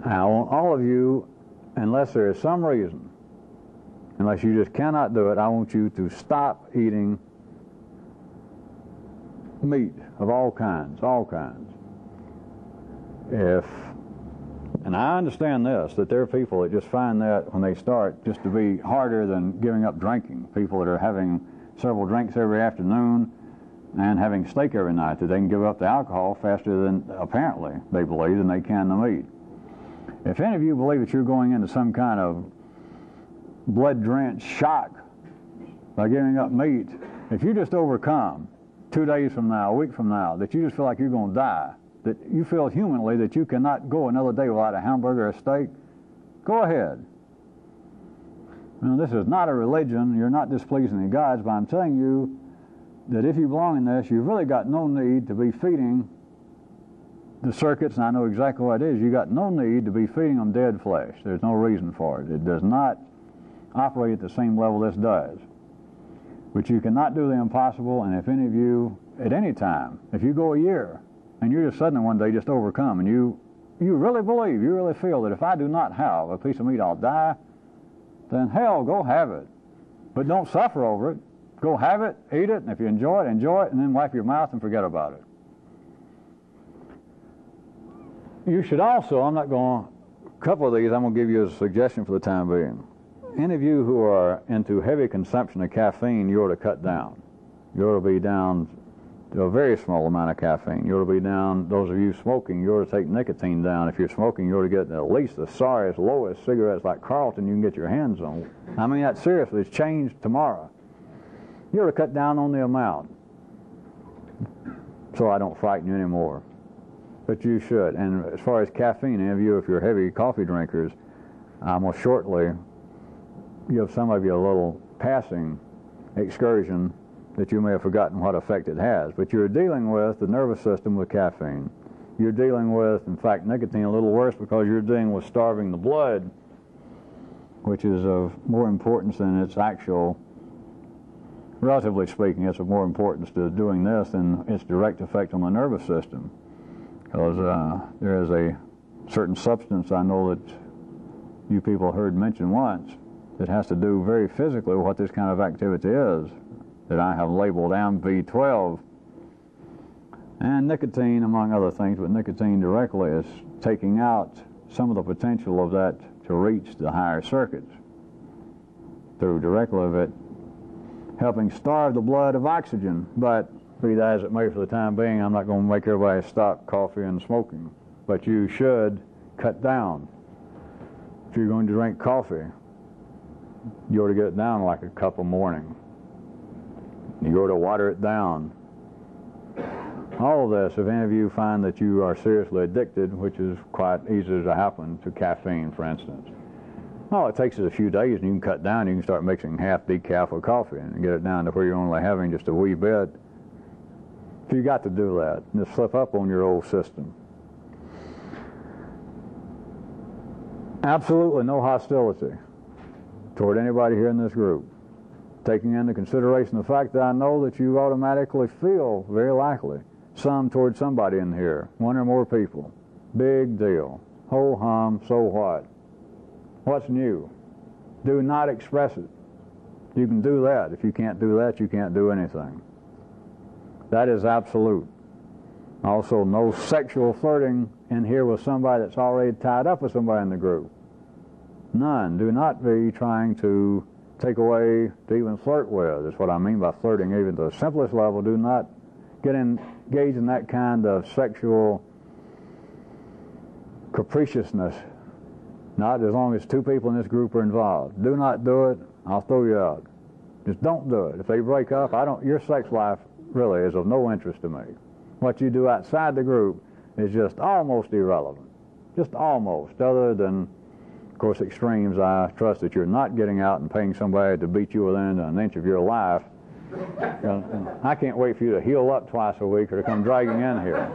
I want all of you, unless there is some reason, unless you just cannot do it, I want you to stop eating meat of all kinds, all kinds. And I understand this, that there are people that just find that when they start just to be harder than giving up drinking. People that are having several drinks every afternoon and having steak every night, that they can give up the alcohol faster than, apparently, they believe, than they can the meat. If any of you believe that you're going into some kind of blood-drenched shock by giving up meat, if you just overcome 2 days from now, a week from now, that you just feel like you're going to die, that you feel humanly that you cannot go another day without a hamburger or a steak, go ahead. Now, this is not a religion. You're not displeasing the gods, but I'm telling you that if you belong in this, you've really got no need to be feeding the circuits, and I know exactly what it is. You've got no need to be feeding them dead flesh. There's no reason for it. It does not operate at the same level this does. But you cannot do the impossible, and if any of you, at any time, if you go a year, and you just suddenly one day just overcome, and you really believe, you really feel that if I do not have a piece of meat, I'll die, then hell, go have it. But don't suffer over it. Go have it, eat it, and if you enjoy it, and then wipe your mouth and forget about it. You should also, a couple of these I'm going to give you as a suggestion for the time being. Any of you who are into heavy consumption of caffeine, you ought to cut down. You ought to be down to a very small amount of caffeine. You ought to be down, those of you smoking, you ought to take nicotine down. If you're smoking, you ought to get at least the sorriest, lowest cigarettes like Carlton you can get your hands on. I mean that seriously, it's changed tomorrow. You ought to cut down on the amount so I don't frighten you anymore. But you should. And as far as caffeine, any of you, if you're heavy coffee drinkers, I'm going to shortly give some of you a little passing excursion that you may have forgotten what effect it has. But you're dealing with the nervous system with caffeine. You're dealing with, in fact, nicotine a little worse because you're dealing with starving the blood, which is of more importance than its actual, relatively speaking, it's of more importance to doing this than its direct effect on the nervous system. Because there is a certain substance I know that you people heard mentioned once that has to do very physically with what this kind of activity is, that I have labeled MV12. And nicotine, among other things, but nicotine directly is taking out some of the potential of that to reach the higher circuits through directly of it helping starve the blood of oxygen. But be that as it may, for the time being, I'm not going to make everybody stop coffee and smoking. But you should cut down. If you're going to drink coffee, you ought to get it down like a cup a morning. You ought to water it down. All of this, if any of you find that you are seriously addicted, which is quite easy to happen to caffeine, for instance, all it takes is a few days and you can cut down. You can start mixing half decaf with coffee and get it down to where you're only having just a wee bit. If you got to do that, just slip up on your old system. Absolutely no hostility toward anybody here in this group, taking into consideration the fact that I know that you automatically feel, very likely, some toward somebody in here, one or more people. Big deal. Ho hum, so what? What's new? Do not express it. You can do that. If you can't do that, you can't do anything. That is absolute. Also, no sexual flirting in here with somebody that's already tied up with somebody in the group. None. Do not be trying to take away to even flirt with. That's what I mean by flirting, even to the simplest level. Do not get engaged in that kind of sexual capriciousness. Not as long as two people in this group are involved. Do not do it. I'll throw you out. Just don't do it. If they break up, your sex life really is of no interest to me. What you do outside the group is just almost irrelevant. Just almost. Other than, of course, extremes, I trust that you're not getting out and paying somebody to beat you within an inch of your life. And I can't wait for you to heal up twice a week or to come dragging in here.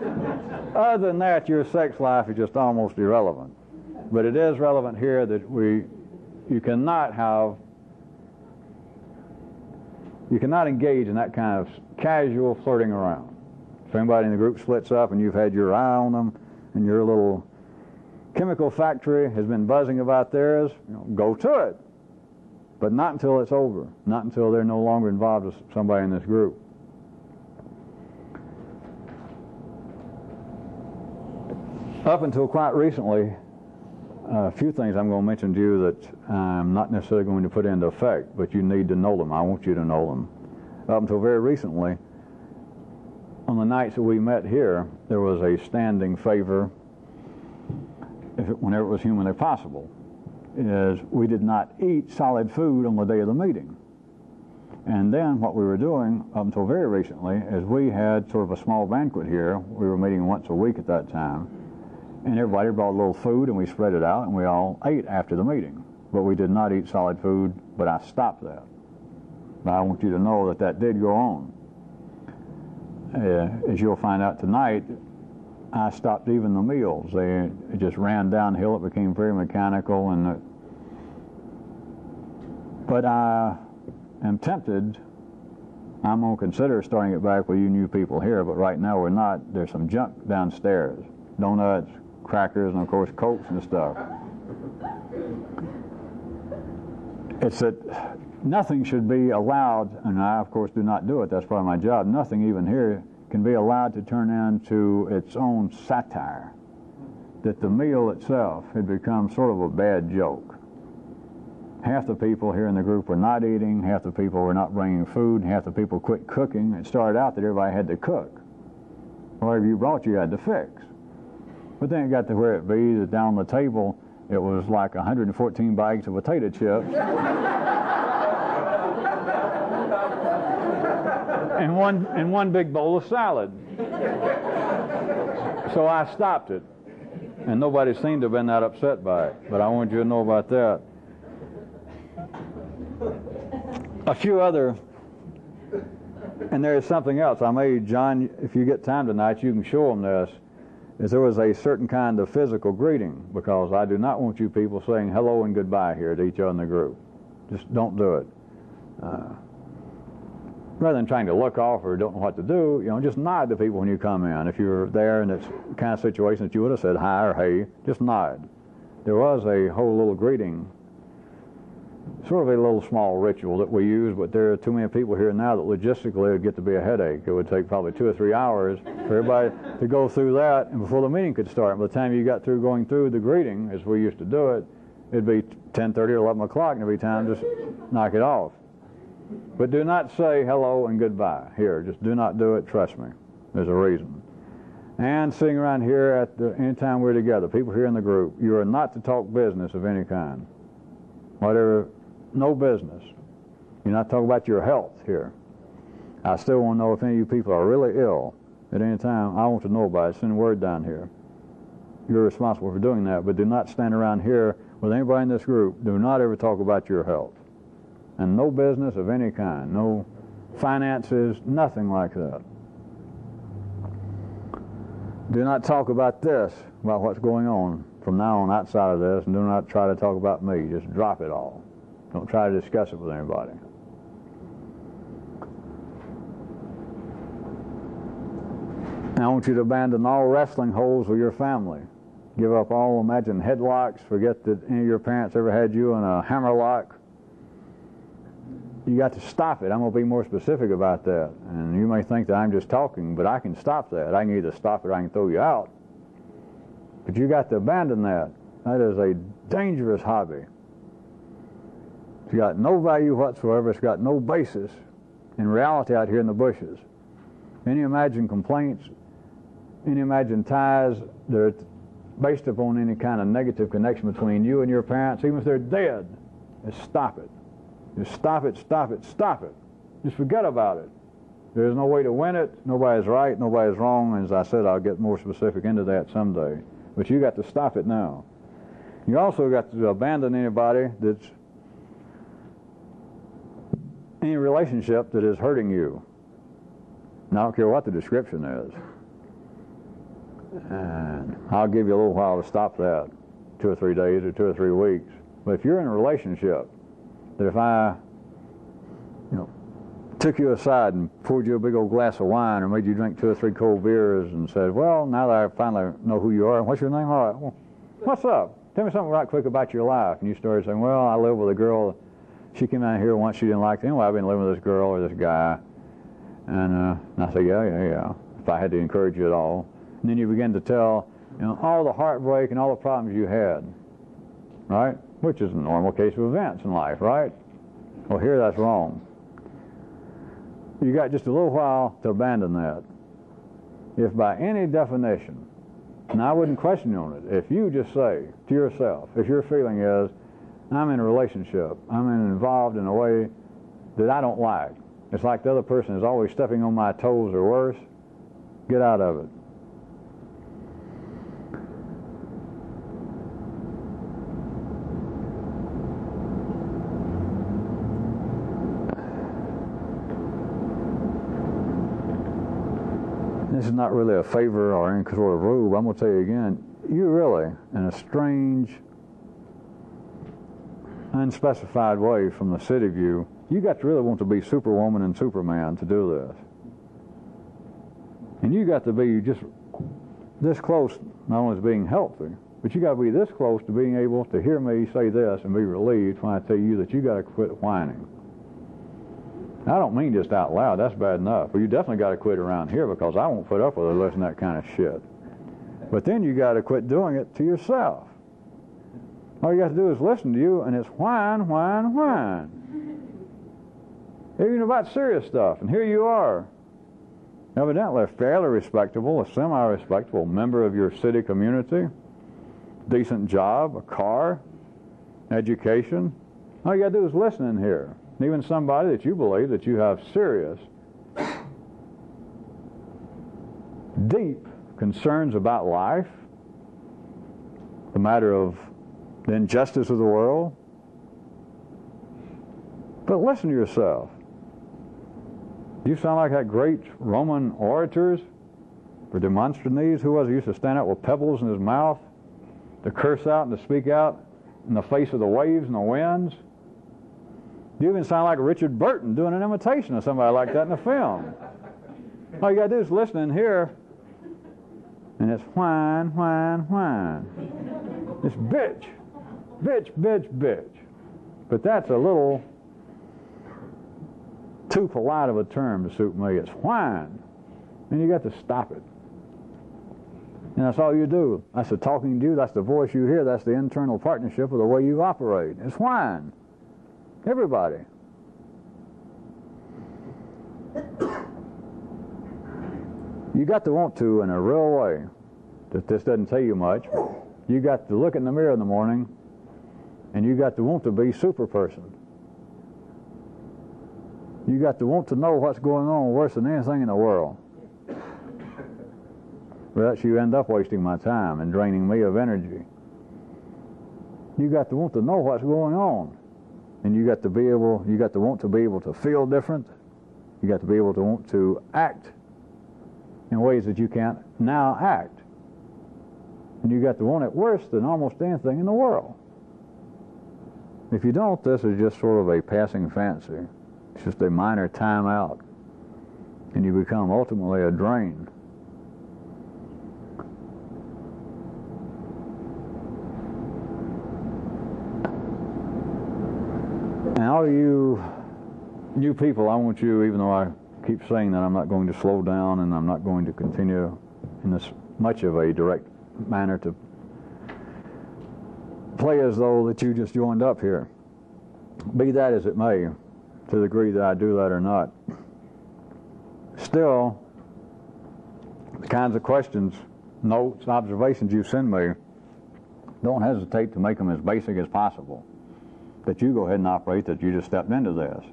Other than that, your sex life is just almost irrelevant. But it is relevant here that you cannot engage in that kind of casual flirting around. If anybody in the group splits up and you've had your eye on them and your little chemical factory has been buzzing about theirs, go to it. But not until it's over. Not until they're no longer involved with somebody in this group. Up until quite recently, a few things I'm going to mention to you that I'm not necessarily going to put into effect, but you need to know them. I want you to know them. Up until very recently, on the nights that we met here, there was a standing favor, whenever it was humanly possible, is we did not eat solid food on the day of the meeting. And then what we were doing up until very recently is we had sort of a small banquet here. We were meeting once a week at that time. And everybody brought a little food, and we spread it out, and we all ate after the meeting. But we did not eat solid food, but I stopped that. But I want you to know that that did go on. As you'll find out tonight, I stopped even the meals. It just ran downhill. It became very mechanical. But I am tempted. I'm going to consider starting it back with you new people here, but right now we're not. There's some junk downstairs. Donuts, crackers, and of course Cokes and stuff. It's that nothing should be allowed, and I of course do not do it, that's part of my job, nothing even here can be allowed to turn into its own satire. That the meal itself had become sort of a bad joke. Half the people here in the group were not eating, half the people were not bringing food, half the people quit cooking. It started out that everybody had to cook. Whatever you brought, you had to fix. But then it got to where it be that down the table, it was like 114 bags of potato chips and one big bowl of salad. So I stopped it, and nobody seemed to have been that upset by it. But I wanted you to know about that. A few other, and there is something else. John, if you get time tonight, you can show them this. Is there was a certain kind of physical greeting, because I do not want you people saying hello and goodbye here to each other in the group. Just don't do it. Rather than trying to look off or don't know what to do, just nod to people when you come in. If you're there and it's the kind of situation that you would have said hi or hey, just nod. There was a whole little greeting, sort of a little small ritual that we use, but there are too many people here now that logistically it would get to be a headache. It would take probably 2 or 3 hours for everybody to go through that, and before the meeting could start. By the time you got through going through the greeting, as we used to do it, it'd be 10:30 or 11 o'clock, and it'd be time to just knock it off. But do not say hello and goodbye. Here, just do not do it. Trust me. There's a reason. And sitting around here any time we're together, people here in the group, you are not to talk business of any kind. Whatever, no business. You're not talking about your health here. I still want to know if any of you people are really ill at any time. I want to know about it. Send word down here. You're responsible for doing that, but do not stand around here with anybody in this group. Do not ever talk about your health. And no business of any kind, no finances, nothing like that. Do not talk about this, about what's going on from now on outside of this, and do not try to talk about me. Just drop it all. Don't try to discuss it with anybody. I want you to abandon all wrestling holes with your family. Give up all imagined headlocks. Forget that any of your parents ever had you in a hammerlock. You got to stop it. I'm going to be more specific about that. And you may think that I'm just talking, but I can stop that. I can either stop it or I can throw you out. But you got to abandon that. That is a dangerous hobby. It's got no value whatsoever. It's got no basis in reality out here in the bushes. Any imagined complaints, any imagined ties that are based upon any kind of negative connection between you and your parents, even if they're dead, just stop it. Just stop it, stop it, stop it. Just forget about it. There's no way to win it. Nobody's right, nobody's wrong. As I said, I'll get more specific into that someday. But you got to stop it now. You also got to abandon anybody that's any relationship that is hurting you. And I don't care what the description is. And I'll give you a little while to stop that, 2 or 3 days or 2 or 3 weeks. But if you're in a relationship, that if I, took you aside and poured you a big old glass of wine or made you drink 2 or 3 cold beers and said, well, now that I finally know who you are, what's your name? All right, well, what's up? Tell me something right quick about your life. And you started saying, well, I live with a girl. She came out here once, she didn't like it. Anyway, I've been living with this girl or this guy. And I say, yeah, if I had to encourage you at all. And then you begin to tell, all the heartbreak and all the problems you had, right? Which is a normal case of events in life, right? Well, here that's wrong. You got just a little while to abandon that. If by any definition, and I wouldn't question you on it, if you just say to yourself, if your feeling is, I'm in a relationship, I'm involved in a way that I don't like, it's like the other person is always stepping on my toes or worse, get out of it. This is not really a favor or any sort of rule, but I'm going to tell you again, you really, in a strange, unspecified way from the city view, you got to really want to be Superwoman and Superman to do this. And you got to be just this close, not only as being healthy, but you got to be this close to being able to hear me say this and be relieved when I tell you that you got to quit whining. I don't mean just out loud, that's bad enough. But you definitely got to quit around here because I won't put up with listening to that kind of shit. But then you got to quit doing it to yourself. All you got to do is listen to you, and it's whine, whine, whine. Even about serious stuff. And here you are, evidently a fairly respectable, a semi-respectable member of your city community, decent job, a car, education. All you got to do is listen in here. Even somebody that you believe that you have serious, deep concerns about life, the matter of the injustice of the world. But listen to yourself. You sound like that great Roman orators for Demosthenes, who was he used to stand out with pebbles in his mouth to curse out and to speak out in the face of the waves and the winds. You even sound like Richard Burton doing an imitation of somebody like that in a film. All you got to do is listen in here, and it's whine, whine, whine. It's bitch, bitch, bitch, bitch. But that's a little too polite of a term to suit me. It's whine, and you got to stop it. And that's all you do. That's the talking to you. That's the voice you hear. That's the internal partnership of the way you operate. It's whine. Everybody. You got to want to in a real way. This doesn't tell you much. You got to look in the mirror in the morning, and you got to want to be super person. You got to want to know what's going on worse than anything in the world. Or else you end up wasting my time and draining me of energy. You got to want to know what's going on. And you got to want to be able to feel different. You got to be able to want to act in ways that you can't now act. And you got to want it worse than almost anything in the world. If you don't, this is just sort of a passing fancy. It's just a minor timeout. And you become ultimately a drain. And all you new people, I want you, even though I keep saying that I'm not going to slow down and I'm not going to continue in this much of a direct manner to play as though that you just joined up here. Be that as it may, to the degree that I do that or not, still, the kinds of questions, notes, observations you send me, don't hesitate to make them as basic as possible. That you go ahead and operate, that you just stepped into this.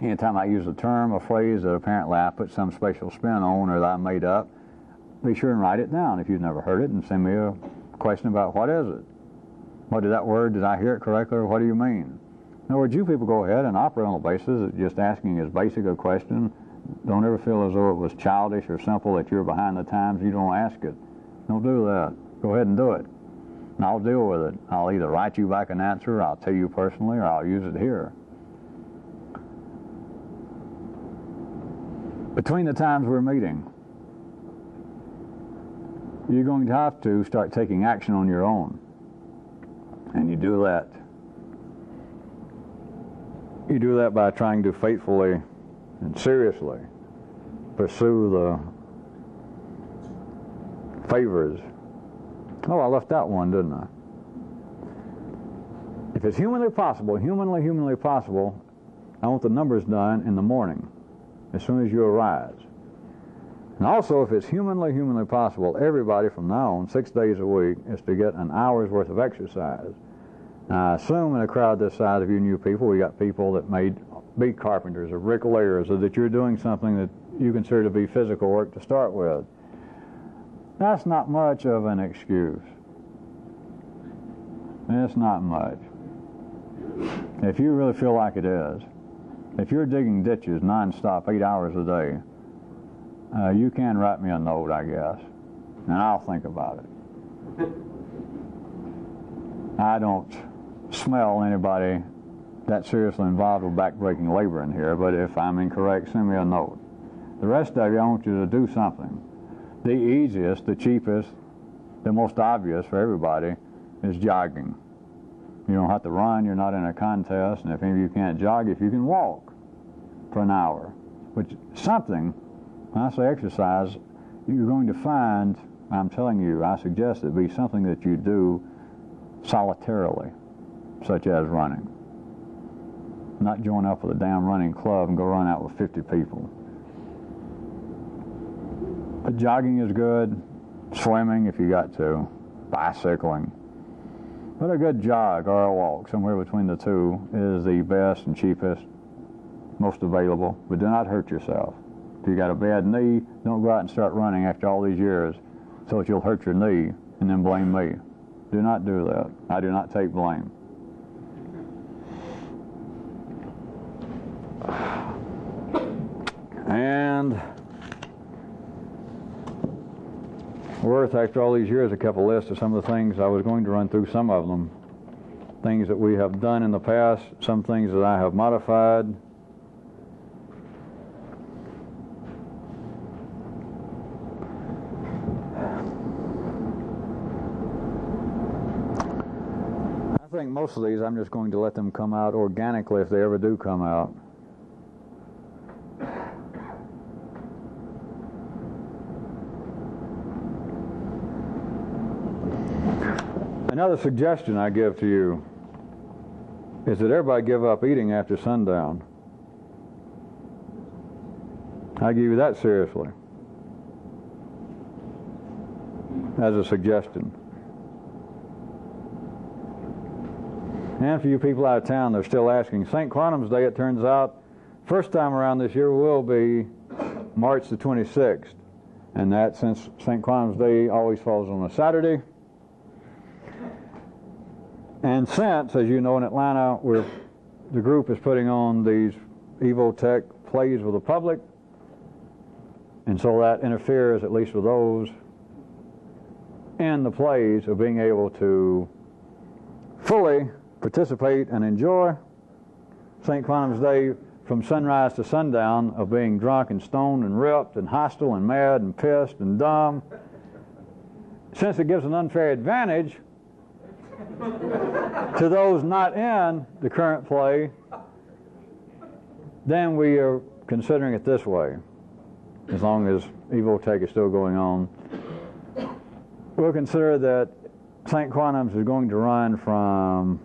Anytime I use a term, a phrase that apparently I put some special spin on or that I made up, be sure and write it down if you've never heard it and send me a question about what is it? What did that word, did I hear it correctly, or what do you mean? In other words, you people go ahead and operate on the basis of just asking as basic a question. Don't ever feel as though it was childish or simple, that you're behind the times, you don't ask it. Don't do that. Go ahead and do it. And I'll deal with it. I'll either write you back an answer, I'll tell you personally, or I'll use it here. Between the times we're meeting, you're going to have to start taking action on your own. And you do that. You do that by trying to faithfully and seriously pursue the favors. Oh, I left out one, didn't I? If it's humanly possible, I want the numbers done in the morning, as soon as you arise. And also, if it's humanly possible, everybody from now on, 6 days a week, is to get an hour's worth of exercise. Now, I assume in a crowd this size of you new people, we got people that may be carpenters or bricklayers, or that you're doing something that you consider to be physical work to start with. That's not much of an excuse. It's not much. If you really feel like it is, if you're digging ditches non-stop 8 hours a day, you can write me a note, I guess, and I'll think about it. I don't smell anybody that seriously involved with backbreaking labor in here, but if I'm incorrect, send me a note. The rest of you, I want you to do something. The easiest, the cheapest, the most obvious for everybody is jogging. You don't have to run, you're not in a contest, and if any of you can't jog, if you can walk for an hour, which something, when I say exercise, you're going to find, I'm telling you, I suggest it be something that you do solitarily, such as running. Not join up with a damn running club and go run out with 50 people. But jogging is good, swimming if you got to, bicycling. But a good jog or a walk, somewhere between the two, is the best and cheapest, most available. But do not hurt yourself. If you got a bad knee, don't go out and start running after all these years so that you'll hurt your knee and then blame me. Do not do that. I do not take blame. And worth, after all these years, a couple lists of some of the things. I was going to run through some of them. Things that we have done in the past, some things that I have modified. I think most of these I'm just going to let them come out organically if they ever do come out. Another suggestion I give to you is that everybody give up eating after sundown. I give you that seriously as a suggestion. And for you people out of town, they're still asking. St. Quantum's Day, it turns out, first time around this year will be March the 26th. And that, since St. Quantum's Day always falls on a Saturday, and since, as you know, in Atlanta, the group is putting on these Evotech plays with the public, and so that interferes, at least with those in the plays, of being able to fully participate and enjoy St. Quantum's Day from sunrise to sundown, of being drunk and stoned and ripped and hostile and mad and pissed and dumb. Since it gives an unfair advantage to those not in the current play, then we are considering it this way. As long as Evotech is still going on, we'll consider that St. Quantum's is going to run from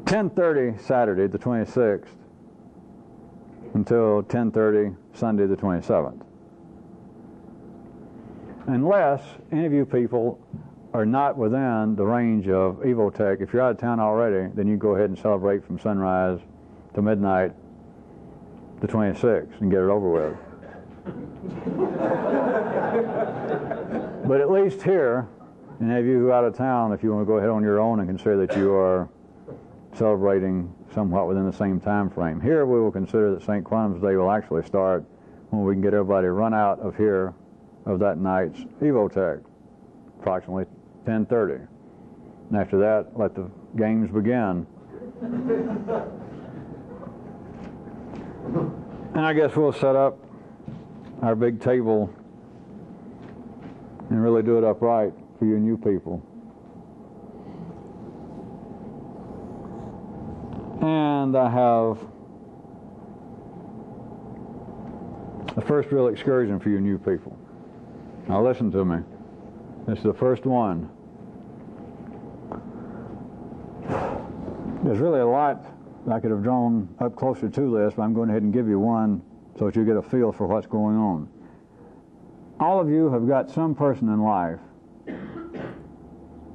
10:30 Saturday the 26th until 10:30 Sunday the 27th. Unless any of you people are not within the range of Evotech. If you're out of town already, then you go ahead and celebrate from sunrise to midnight the 26th and get it over with. But at least here, and any of you who are out of town, if you want to go ahead on your own and consider that you are celebrating somewhat within the same time frame. Here we will consider that St. Quantum's Day will actually start when we can get everybody run out of here of that night's Evotech, approximately 10:30. And after that, let the games begin. And I guess we'll set up our big table and really do it upright for you new people. And I have the first real excursion for you new people. Now listen to me. This is the first one. There's really a lot I could have drawn up closer to this, but I'm going ahead and give you one so that you get a feel for what's going on. All of you have got some person in life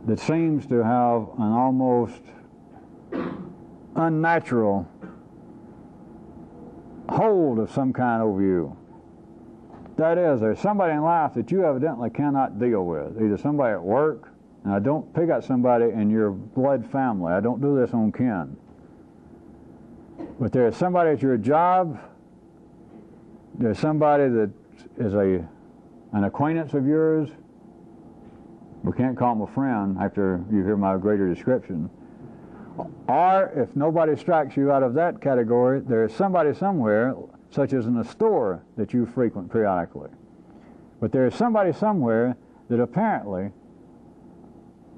that seems to have an almost unnatural hold of some kind over you. That is, there's somebody in life that you evidently cannot deal with. Either somebody at work, and I don't pick out somebody in your blood family. I don't do this on kin. But there's somebody at your job. There's somebody that is an acquaintance of yours. We can't call him a friend after you hear my greater description. Or, if nobody strikes you out of that category, there's somebody somewhere, such as in a store that you frequent periodically. But there's somebody somewhere that apparently,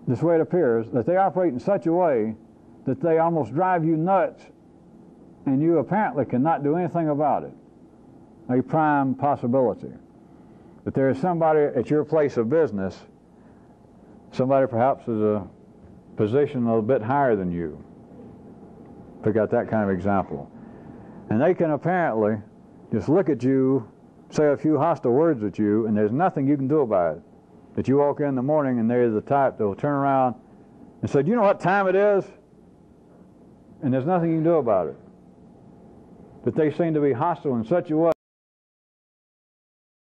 this way it appears, that they operate in such a way that they almost drive you nuts, and you apparently cannot do anything about it. A prime possibility. That there is somebody at your place of business, somebody perhaps is a position a little bit higher than you. Pick out that kind of example. And they can apparently just look at you, say a few hostile words at you, and there's nothing you can do about it. That you walk in the morning and they're the type that will turn around and say, "Do you know what time it is?" And there's nothing you can do about it. But they seem to be hostile in such a way